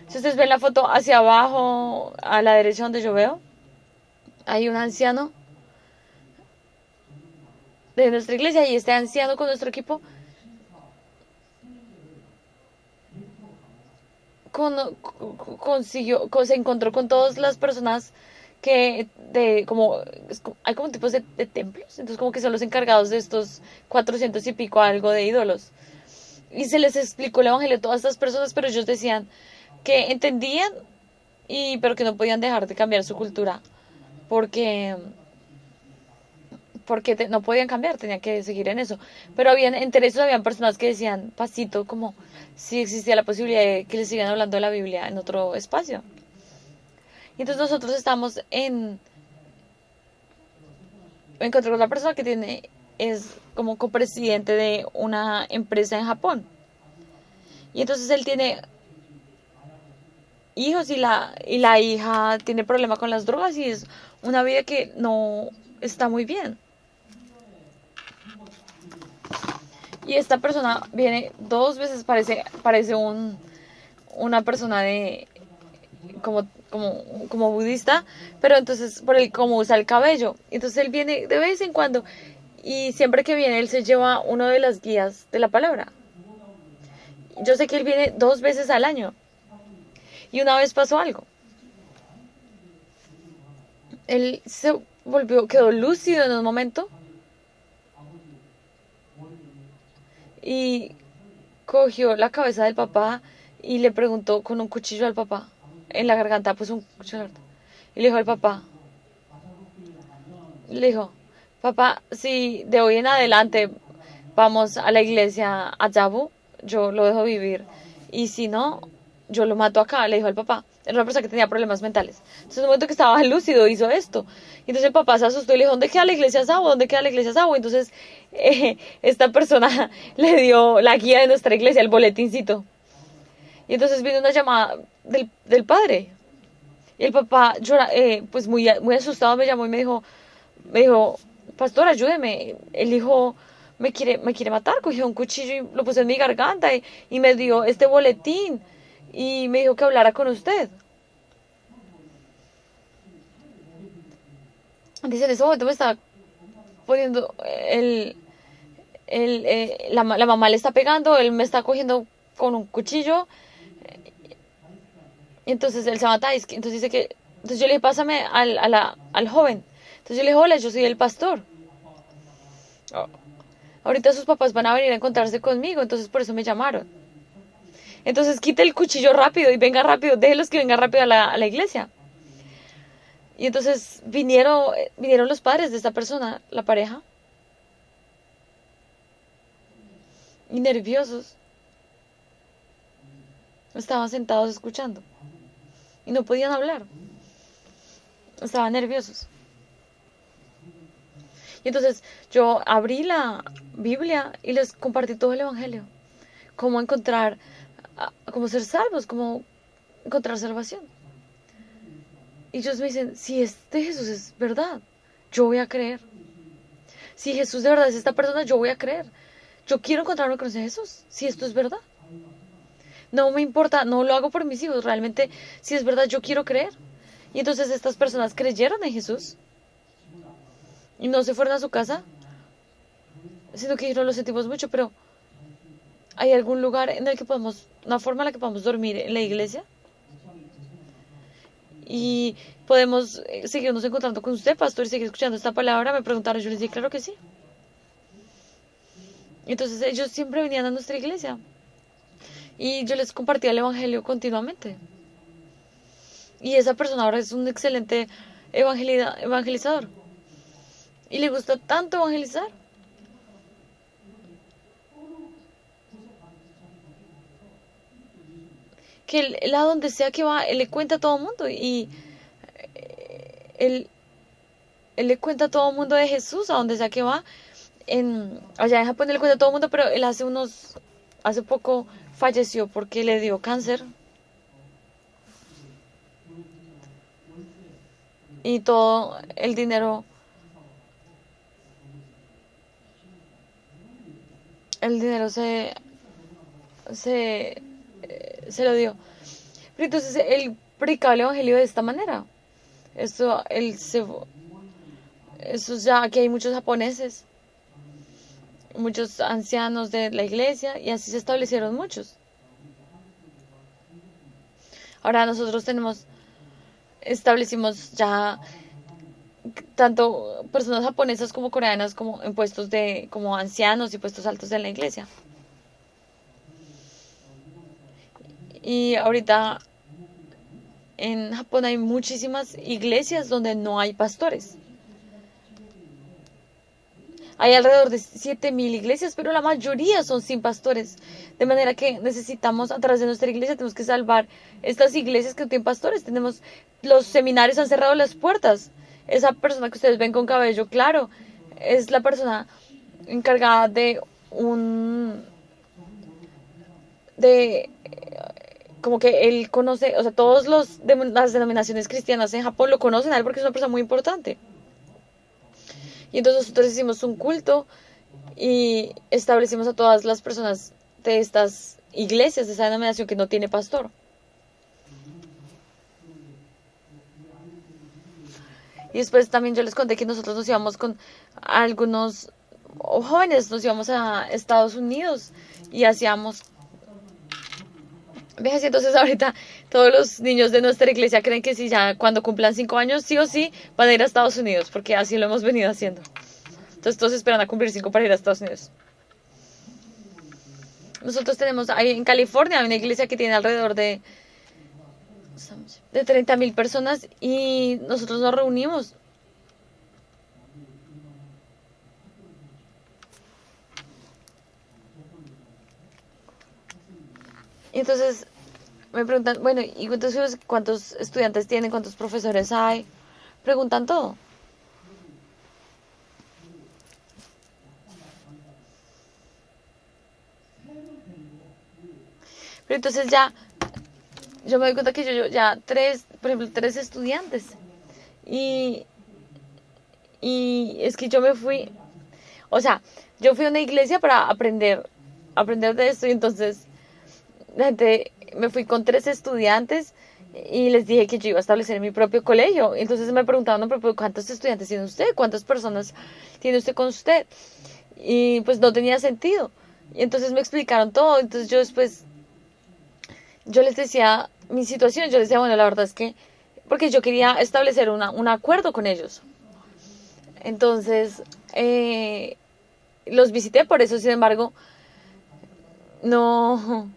Si ustedes ven la foto hacia abajo, a la derecha donde yo veo, hay un anciano de nuestra iglesia y este anciano con nuestro equipo se encontró con todas las personas que hay como tipos de templos, entonces como que son los encargados de estos 400 y pico algo de ídolos. Y se les explicó el evangelio a todas estas personas, pero ellos decían que entendían, pero que no podían dejar de cambiar su cultura, porque no podían cambiar, tenían que seguir en eso. Pero entre esos habían personas que decían pasito, como si existía la posibilidad de que les sigan hablando de la Biblia en otro espacio. Y entonces nosotros estamos me encontré con una persona que es como copresidente de una empresa en Japón. Y entonces él tiene hijos y la hija tiene problema con las drogas y es una vida que no está muy bien. Y esta persona viene 2 veces, parece una persona como budista, pero entonces por cómo usa el cabello. Entonces él viene de vez en cuando y siempre que viene él se lleva uno de las guías de la palabra. Yo sé que él viene 2 veces al año. Y una vez pasó algo. Él quedó lúcido en un momento. Y cogió la cabeza del papá y le preguntó con un cuchillo al papá. En la garganta, pues un cuchillo. Y le dijo al papá. Le dijo, papá, si de hoy en adelante vamos a la iglesia a Yabu, yo lo dejo vivir. Y si no, yo lo mato acá, le dijo al papá. Era una persona que tenía problemas mentales. Entonces, en un momento que estaba lúcido, hizo esto. Y entonces el papá se asustó y le dijo, ¿dónde queda la iglesia Sabo? ¿Dónde queda la iglesia Sabo? Entonces, esta persona le dio la guía de nuestra iglesia, el boletincito. Y entonces vino una llamada del padre. Y el papá, pues muy asustado, me llamó y me dijo, pastor, ayúdeme. El hijo me quiere matar. Cogió un cuchillo y lo puso en mi garganta y me dio este boletín. Y me dijo que hablara con usted. Dice, en ese momento me está poniendo la mamá le está pegando, él me está cogiendo con un cuchillo. Y entonces él se mata. Entonces dice que, entonces yo le dije, pásame al joven. Entonces yo le dije, hola, yo soy el pastor. Ahorita sus papás van a venir a encontrarse conmigo, entonces por eso me llamaron. Entonces quite el cuchillo rápido y venga rápido, déjelos que vengan rápido a la iglesia. Y entonces vinieron los padres de esta persona, la pareja, y nerviosos. Estaban sentados escuchando y no podían hablar. Estaban nerviosos. Y entonces yo abrí la Biblia y les compartí todo el Evangelio. Cómo ser salvos, cómo encontrar salvación. Y ellos me dicen, si este Jesús es verdad, yo voy a creer. Si Jesús de verdad es esta persona, yo voy a creer. Yo quiero encontrarme con ese Jesús, si esto es verdad. No me importa, no lo hago por mis hijos, realmente, si es verdad, yo quiero creer. Y entonces estas personas creyeron en Jesús y no se fueron a su casa, sino que no lo sentimos mucho, pero ¿hay algún lugar una forma en la que podamos dormir en la iglesia? Y podemos seguirnos encontrando con usted, pastor, y seguir escuchando esta palabra. Me preguntaron, yo les dije, claro que sí. Entonces ellos siempre venían a nuestra iglesia y yo les compartía el evangelio continuamente. Y esa persona ahora es un excelente evangelizador. Y le gusta tanto evangelizar que él a donde sea que va, él le cuenta a todo el mundo. Y él, él le cuenta a todo el mundo de Jesús, a donde sea que va. Allá en Japón él le cuenta a todo el mundo, pero él hace poco falleció porque le dio cáncer. Y todo el dinero se, se lo dio. Pero entonces él predicaba el evangelio de esta manera. Esto, eso ya, aquí hay muchos japoneses, muchos ancianos de la iglesia, y así se establecieron muchos. Ahora nosotros establecimos ya tanto personas japonesas como coreanas como en puestos como ancianos y puestos altos en la iglesia. Y ahorita en Japón hay muchísimas iglesias donde no hay pastores. Hay alrededor de 7.000 iglesias, pero la mayoría son sin pastores. De manera que necesitamos, a través de nuestra iglesia, tenemos que salvar estas iglesias que no tienen pastores. Los seminarios han cerrado las puertas. Esa persona que ustedes ven con cabello claro es la persona encargada de como que él conoce, o sea, las denominaciones cristianas en Japón lo conocen a él porque es una persona muy importante. Y entonces nosotros hicimos un culto y establecimos a todas las personas de estas iglesias, de esa denominación que no tiene pastor. Y después también yo les conté que nosotros nos íbamos con algunos jóvenes, nos íbamos a Estados Unidos y hacíamos viajes. Y entonces ahorita todos los niños de nuestra iglesia creen que si ya cuando cumplan 5 años, sí o sí, van a ir a Estados Unidos, porque así lo hemos venido haciendo. Entonces todos esperan a cumplir 5 para ir a Estados Unidos. Nosotros tenemos ahí en California una iglesia que tiene alrededor de 30.000 personas y nosotros nos reunimos. Y entonces me preguntan, bueno, ¿y cuántos estudiantes tienen? ¿Cuántos profesores hay? Preguntan todo. Pero entonces ya, yo me doy cuenta que yo ya por ejemplo, 3 estudiantes. Y es que yo me fui, o sea, yo fui a una iglesia para aprender de esto. Y entonces me fui con 3 estudiantes y les dije que yo iba a establecer mi propio colegio. Entonces me preguntaban, no, pero ¿cuántos estudiantes tiene usted? ¿Cuántas personas tiene usted con usted? Y pues no tenía sentido. Y entonces me explicaron todo. Entonces yo les decía mi situación. Yo les decía, bueno, la verdad es que, porque yo quería establecer un acuerdo con ellos. Entonces, los visité por eso. Sin embargo, no,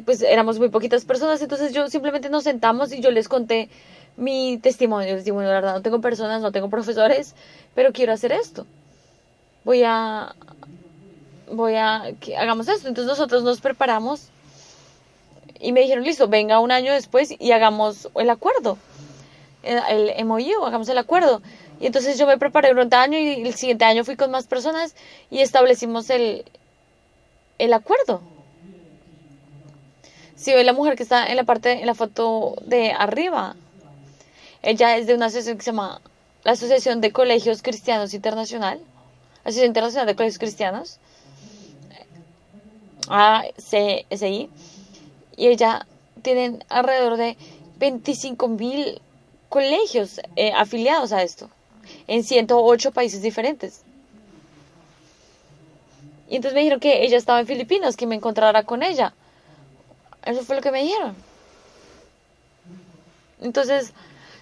pues éramos muy poquitas personas. Entonces yo simplemente nos sentamos y yo les conté mi testimonio. Les digo, bueno, la verdad, no tengo personas, no tengo profesores, pero quiero hacer esto. Que hagamos esto. Entonces nosotros nos preparamos y me dijeron, listo, venga un año después y hagamos el acuerdo, el MOU, hagamos el acuerdo. Y entonces yo me preparé durante un año y el siguiente año fui con más personas y establecimos el acuerdo. Si ve la mujer que está en la foto de arriba, ella es de una asociación que se llama la Asociación de Colegios Cristianos Internacional, Asociación Internacional de Colegios Cristianos, ACSI, y ella tiene alrededor de 25.000 colegios afiliados a esto, en 108 países diferentes. Y entonces me dijeron que ella estaba en Filipinas, que me encontrara con ella. Eso fue lo que me dijeron. Entonces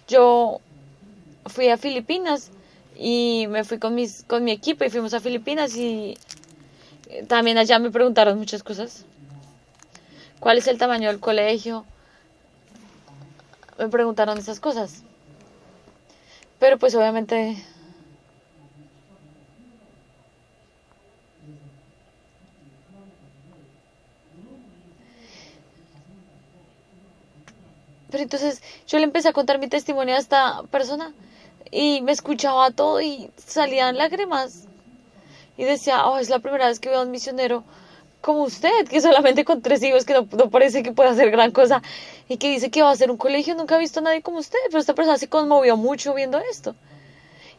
yo fui a Filipinas y me fui con mi equipo y fuimos a Filipinas y también allá me preguntaron muchas cosas. ¿Cuál es el tamaño del colegio? Me preguntaron esas cosas. Pero pues obviamente... Pero entonces yo le empecé a contar mi testimonio a esta persona y me escuchaba todo y salían lágrimas. Y decía, oh, es la primera vez que veo a un misionero como usted, que solamente con 3 hijos, que no parece que pueda hacer gran cosa, y que dice que va a hacer un colegio. Nunca he visto a nadie como usted, pero esta persona se conmovió mucho viendo esto.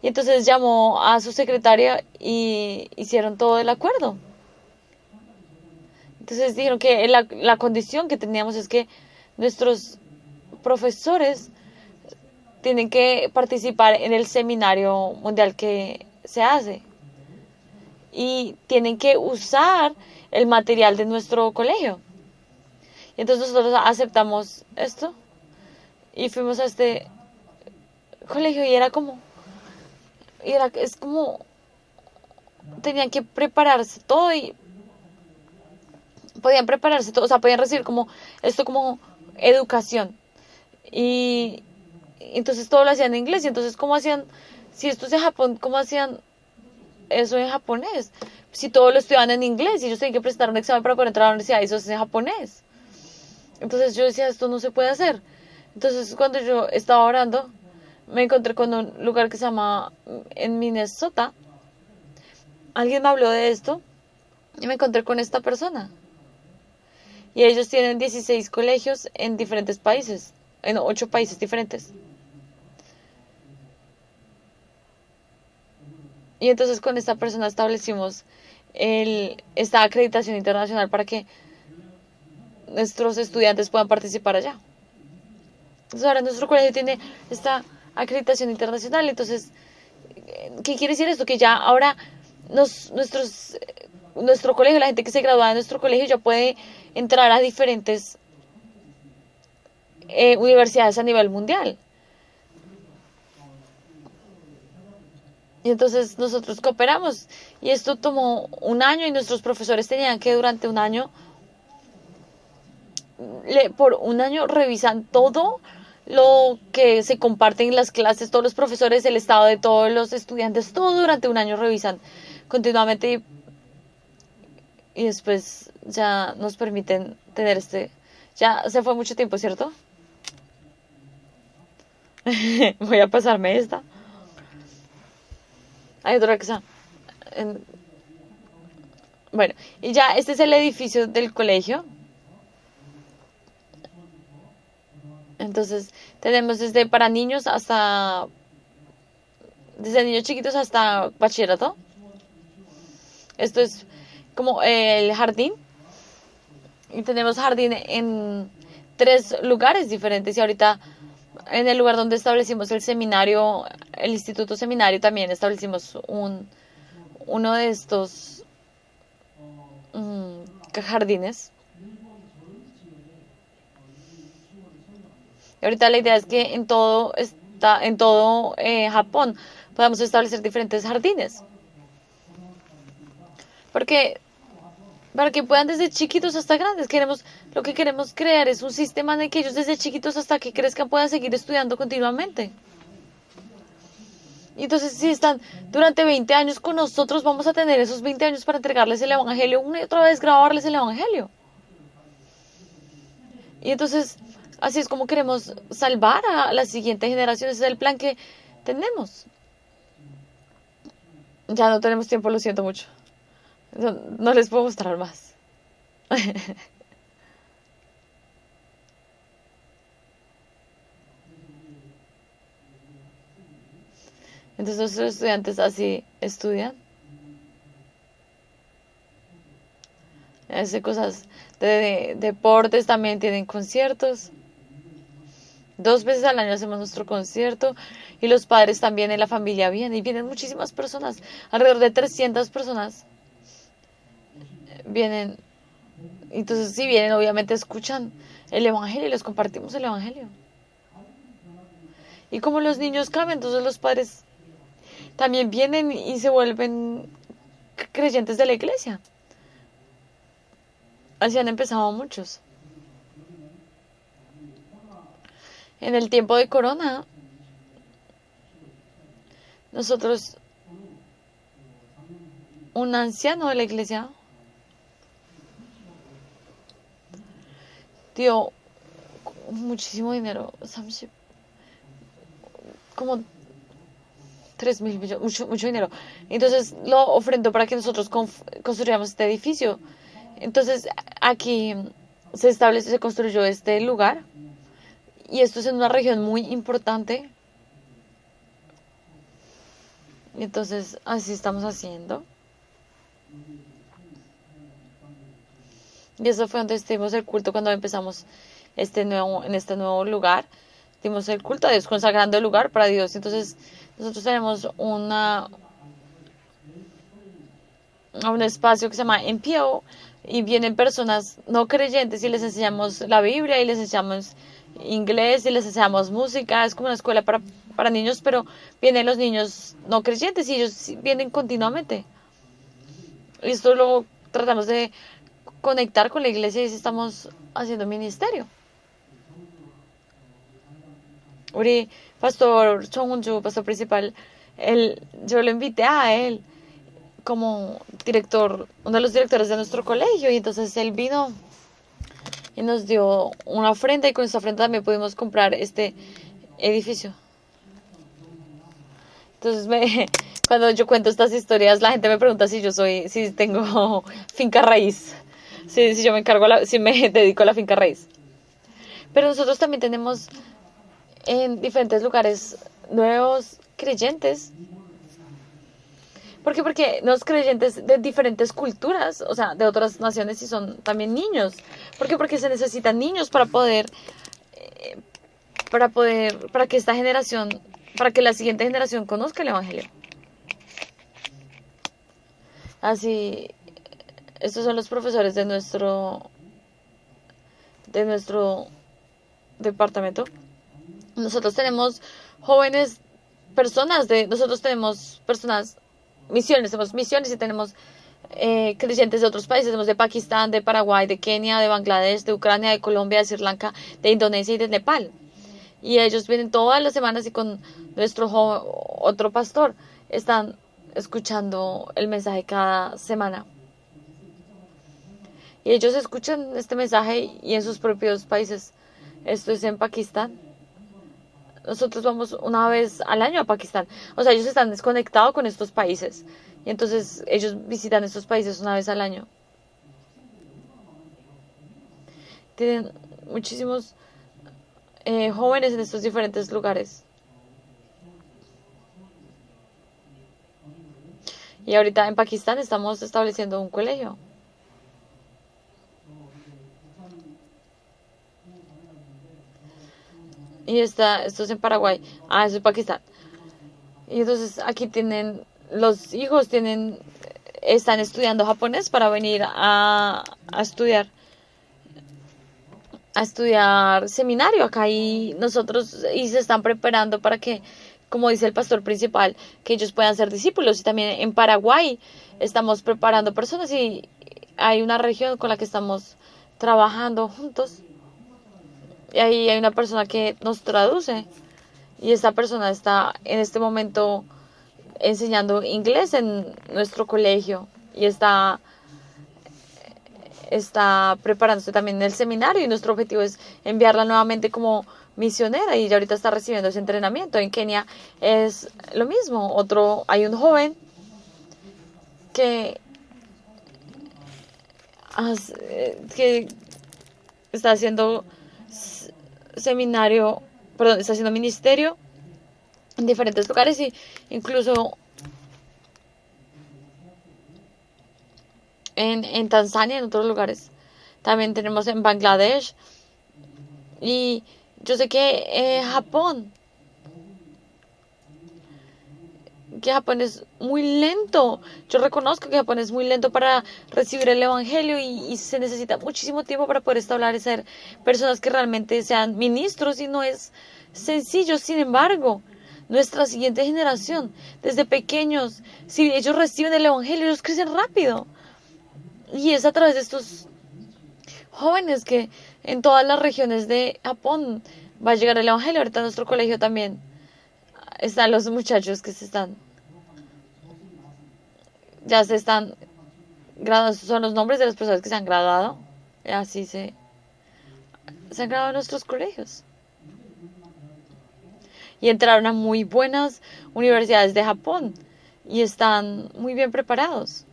Y entonces llamó a su secretaria y hicieron todo el acuerdo. Entonces dijeron que la condición que teníamos es que nuestros profesores tienen que participar en el seminario mundial que se hace. Y tienen que usar el material de nuestro colegio. Y entonces nosotros aceptamos esto y fuimos a este colegio y es como, tenían que prepararse todo y podían prepararse todo, o sea, podían recibir como esto como educación. Y entonces todo lo hacían en inglés. Y entonces, ¿cómo hacían? Si esto es de Japón, ¿cómo hacían eso en japonés? Si todo lo estudiaban en inglés y ellos tenían que prestar un examen para poder entrar a la universidad, y eso es en japonés. Entonces yo decía, esto no se puede hacer. Entonces cuando yo estaba orando, me encontré con un lugar que se llama en Minnesota. Alguien me habló de esto y me encontré con esta persona. Y ellos tienen 16 colegios en diferentes países, en 8 países diferentes. Y entonces con esta persona establecimos esta acreditación internacional para que nuestros estudiantes puedan participar allá. Entonces ahora nuestro colegio tiene esta acreditación internacional. Entonces, ¿qué quiere decir esto? Que ya ahora nuestro colegio, la gente que se gradúa de nuestro colegio ya puede entrar a diferentes universidades a nivel mundial. Y entonces nosotros cooperamos. Y esto tomó un año y nuestros profesores tenían que durante un año, por un año revisan todo lo que se comparte en las clases, todos los profesores, el estado de todos los estudiantes, todo durante un año revisan continuamente y después ya nos permiten tener ya se fue mucho tiempo, ¿cierto? Voy a pasarme esta. Hay otra cosa. Bueno, y ya este es el edificio del colegio. Entonces tenemos para niños desde niños chiquitos hasta bachillerato. Esto es como el jardín. Y tenemos jardín en 3 lugares diferentes. Y ahorita en el lugar donde establecimos el seminario, el instituto seminario, también establecimos uno de estos jardines. Y ahorita la idea es que en todo Japón podamos establecer diferentes jardines. Porque para que puedan desde chiquitos hasta grandes, lo que queremos crear es un sistema en el que ellos desde chiquitos hasta que crezcan puedan seguir estudiando continuamente. Y entonces si están durante 20 años con nosotros, vamos a tener esos 20 años para entregarles el Evangelio, una y otra vez grabarles el Evangelio. Y entonces así es como queremos salvar a la siguiente generación. Ese es el plan que tenemos. Ya no tenemos tiempo, lo siento mucho. No les puedo mostrar más. Entonces los estudiantes así estudian. Hacen cosas de deportes, también tienen conciertos. 2 veces al año hacemos nuestro concierto y los padres también en la familia vienen y vienen muchísimas personas, alrededor de 300 personas vienen. Entonces si vienen obviamente escuchan el Evangelio y les compartimos el Evangelio. Y como los niños cambian, entonces los padres también vienen y se vuelven creyentes de la iglesia. Así han empezado muchos. En el tiempo de Corona, nosotros, un anciano de la iglesia, dio muchísimo dinero, como 3.000 millones, mucho dinero. Entonces lo ofrendó para que nosotros construyamos este edificio. Entonces aquí se construyó este lugar. Y esto es en una región muy importante. Y entonces así estamos haciendo. Y eso fue donde estuvimos el culto cuando empezamos en este nuevo lugar. Dimos el culto a Dios, consagrando el lugar para Dios. Entonces nosotros tenemos un espacio que se llama NPO y vienen personas no creyentes y les enseñamos la Biblia y les enseñamos inglés y les enseñamos música. Es como una escuela para niños, pero vienen los niños no creyentes y ellos vienen continuamente. Y esto lo tratamos de conectar con la iglesia y estamos haciendo ministerio. Uri, pastor Chongunju, pastor principal, yo lo invité a él como director, uno de los directores de nuestro colegio, y entonces él vino y nos dio una ofrenda y con esa ofrenda también pudimos comprar este edificio. Entonces cuando yo cuento estas historias, la gente me pregunta si tengo finca raíz, si yo si me dedico a la finca raíz. Pero nosotros también tenemos en diferentes lugares nuevos creyentes. ¿Por qué? Porque los creyentes de diferentes culturas, o sea, de otras naciones, y son también niños. ¿Por qué? Porque se necesitan niños para que esta generación, para que la siguiente generación conozca el Evangelio. Así, estos son los profesores de nuestro departamento. Nosotros tenemos misiones y tenemos creyentes de otros países. Tenemos de Pakistán, de Paraguay, de Kenia, de Bangladesh, de Ucrania, de Colombia, de Sri Lanka, de Indonesia y de Nepal. Y ellos vienen todas las semanas y con nuestro otro pastor están escuchando el mensaje cada semana. Y ellos escuchan este mensaje y en sus propios países. Esto es en Pakistán. Nosotros vamos una vez al año a Pakistán. O sea, ellos están desconectados con estos países. Y entonces ellos visitan estos países una vez al año. Tienen muchísimos jóvenes en estos diferentes lugares. Y ahorita en Pakistán estamos estableciendo un colegio. Y esto es en Paraguay. Eso es Pakistán. Y entonces aquí los hijos están estudiando japonés para venir a estudiar seminario acá y se están preparando para que, como dice el pastor principal, que ellos puedan ser discípulos. Y también en Paraguay estamos preparando personas y hay una región con la que estamos trabajando juntos. Y ahí hay una persona que nos traduce. Y esta persona está en este momento enseñando inglés en nuestro colegio. Y está preparándose también en el seminario. Y nuestro objetivo es enviarla nuevamente como misionera. Y ya ahorita está recibiendo ese entrenamiento. En Kenia es lo mismo. Hay un joven que está haciendo está haciendo ministerio en diferentes lugares y incluso en Tanzania, en otros lugares. También tenemos en Bangladesh. Y yo sé que Japón es muy lento. Yo reconozco que Japón es muy lento para recibir el evangelio y se necesita muchísimo tiempo para poder establecer personas que realmente sean ministros y no es sencillo. Sin embargo, nuestra siguiente generación, desde pequeños, si ellos reciben el Evangelio, ellos crecen rápido. Y es a través de estos jóvenes que en todas las regiones de Japón va a llegar el Evangelio. Ahorita en nuestro colegio también están los muchachos que ya se están graduando, son los nombres de las personas que se han graduado. Y así se han graduado en nuestros colegios. Y entraron a muy buenas universidades de Japón y están muy bien preparados.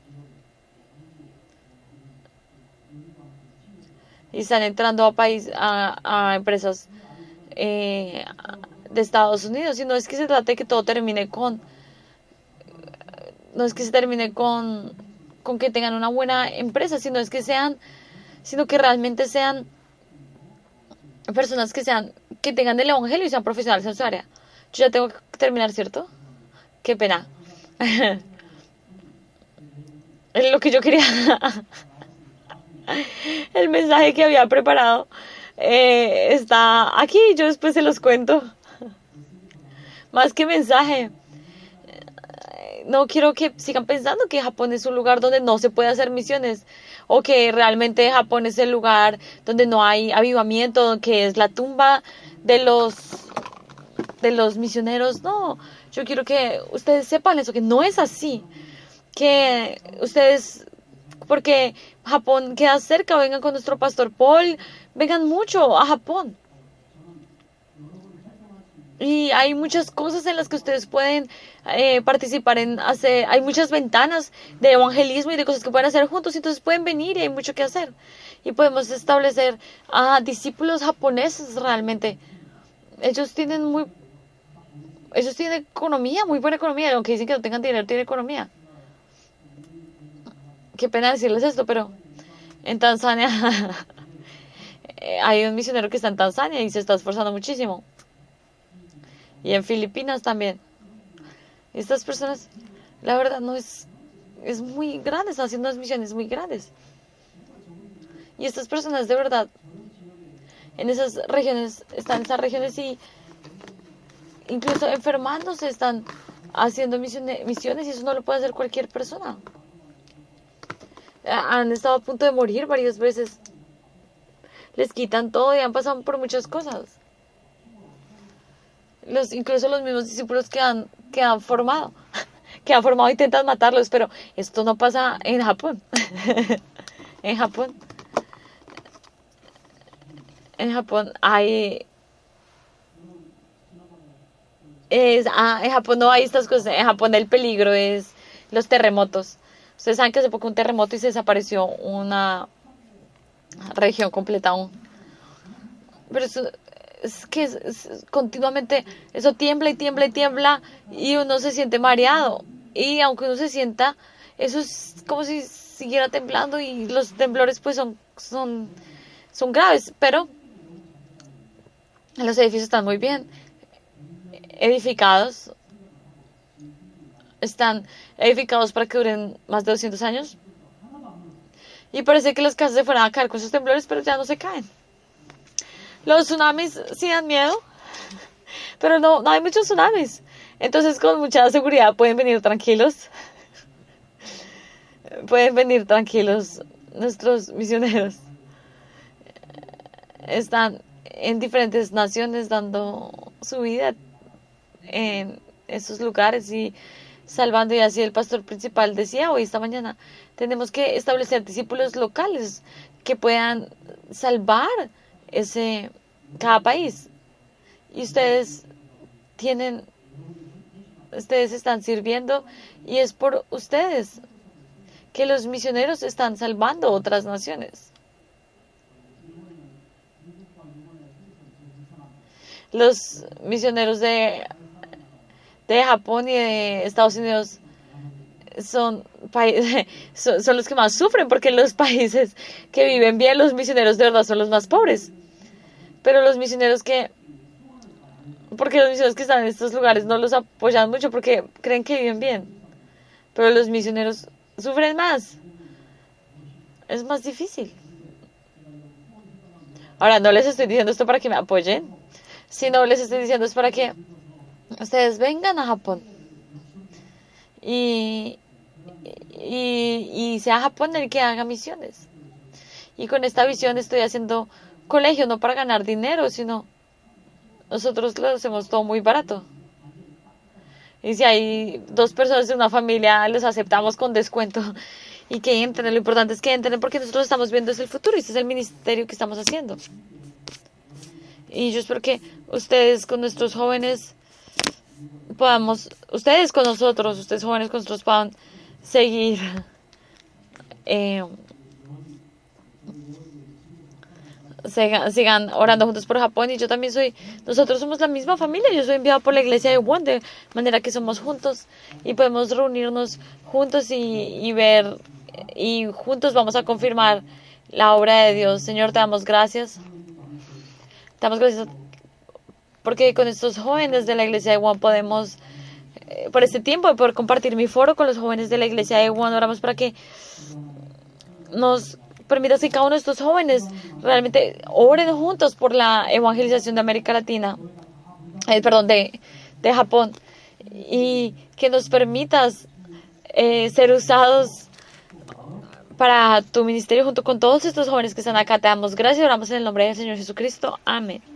Y están entrando a empresas de Estados Unidos. Y no es que se trate que todo termine no es que se termine con que tengan una buena empresa, sino que realmente sean personas que tengan el Evangelio y sean profesionales en su área. Yo ya tengo que terminar, ¿cierto? Qué pena. Es lo que yo quería. El mensaje que había preparado está aquí. Yo después se los cuento. Más que mensaje. No quiero que sigan pensando que Japón es un lugar donde no se puede hacer misiones. O que realmente Japón es el lugar donde no hay avivamiento, que es la tumba de los misioneros. No, yo quiero que ustedes sepan eso, que no es así. Que ustedes, porque Japón queda cerca, vengan con nuestro pastor Paul, vengan mucho a Japón. Y hay muchas cosas en las que ustedes pueden participar hay muchas ventanas de evangelismo y de cosas que pueden hacer juntos, entonces pueden venir y hay mucho que hacer. Y podemos establecer discípulos japoneses realmente. Ellos tienen economía, muy buena economía, aunque dicen que no tengan dinero, tienen economía. Qué pena decirles esto, pero en Tanzania hay un misionero que está en Tanzania y se está esforzando muchísimo. Y en Filipinas también. Estas personas, la verdad, no es muy grande, están haciendo unas misiones muy grandes. Y estas personas, de verdad, están en esas regiones y incluso enfermándose están haciendo misiones y eso no lo puede hacer cualquier persona. Han estado a punto de morir varias veces. Les quitan todo y han pasado por muchas cosas. Incluso los mismos discípulos que han formado intentan matarlos, pero esto no pasa en Japón. En Japón en Japón no hay estas cosas. En Japón el peligro es los terremotos. Ustedes saben que hace poco un terremoto y se desapareció una región completa aún. Pero eso es que continuamente eso tiembla y tiembla y tiembla y uno se siente mareado. Y aunque uno se sienta, eso es como si siguiera temblando y los temblores pues son graves, pero los edificios están muy bien edificados. Están edificados para que duren más de 200 años. Y parece que las casas se fueran a caer con esos temblores, pero ya no se caen. Los tsunamis sí dan miedo, pero no hay muchos tsunamis. Entonces con mucha seguridad pueden venir tranquilos. Pueden venir tranquilos nuestros misioneros. Están en diferentes naciones dando su vida en esos lugares y salvando. Y así el pastor principal decía hoy, esta mañana, tenemos que establecer discípulos locales que puedan salvar cada país. Y ustedes están sirviendo y es por ustedes que los misioneros están salvando otras naciones. Los misioneros de Japón y de Estados Unidos son los que más sufren, porque los países que viven bien, los misioneros de verdad son los más pobres. Pero porque los misioneros que están en estos lugares no los apoyan mucho porque creen que viven bien. Pero los misioneros sufren más. Es más difícil. Ahora, no les estoy diciendo esto para que me apoyen, sino les estoy diciendo es para que ustedes vengan a Japón y, y sea Japón el que haga misiones. Y con esta visión estoy haciendo colegio no para ganar dinero, sino nosotros lo hacemos todo muy barato. Y si hay dos personas de una familia, los aceptamos con descuento y que entren. Lo importante es que entren porque nosotros estamos viendo es el futuro y este es el ministerio que estamos haciendo. Y yo espero que ustedes con nuestros jóvenes podamos, ustedes con nosotros, ustedes jóvenes con nosotros puedan seguir sigan orando juntos por Japón. Y yo también nosotros somos la misma familia, yo soy enviado por la iglesia de Won, de manera que somos juntos y podemos reunirnos juntos y ver, y juntos vamos a confirmar la obra de Dios. Señor, te damos gracias. Te damos gracias porque con estos jóvenes de la iglesia de Won podemos, por este tiempo, de poder compartir mi foro con los jóvenes de la iglesia de Won. Oramos para que nos permitas que cada uno de estos jóvenes realmente oren juntos por la evangelización de América Latina, perdón, de Japón, y que nos permitas ser usados para tu ministerio junto con todos estos jóvenes que están acá. Te damos gracias y oramos en el nombre del Señor Jesucristo. Amén.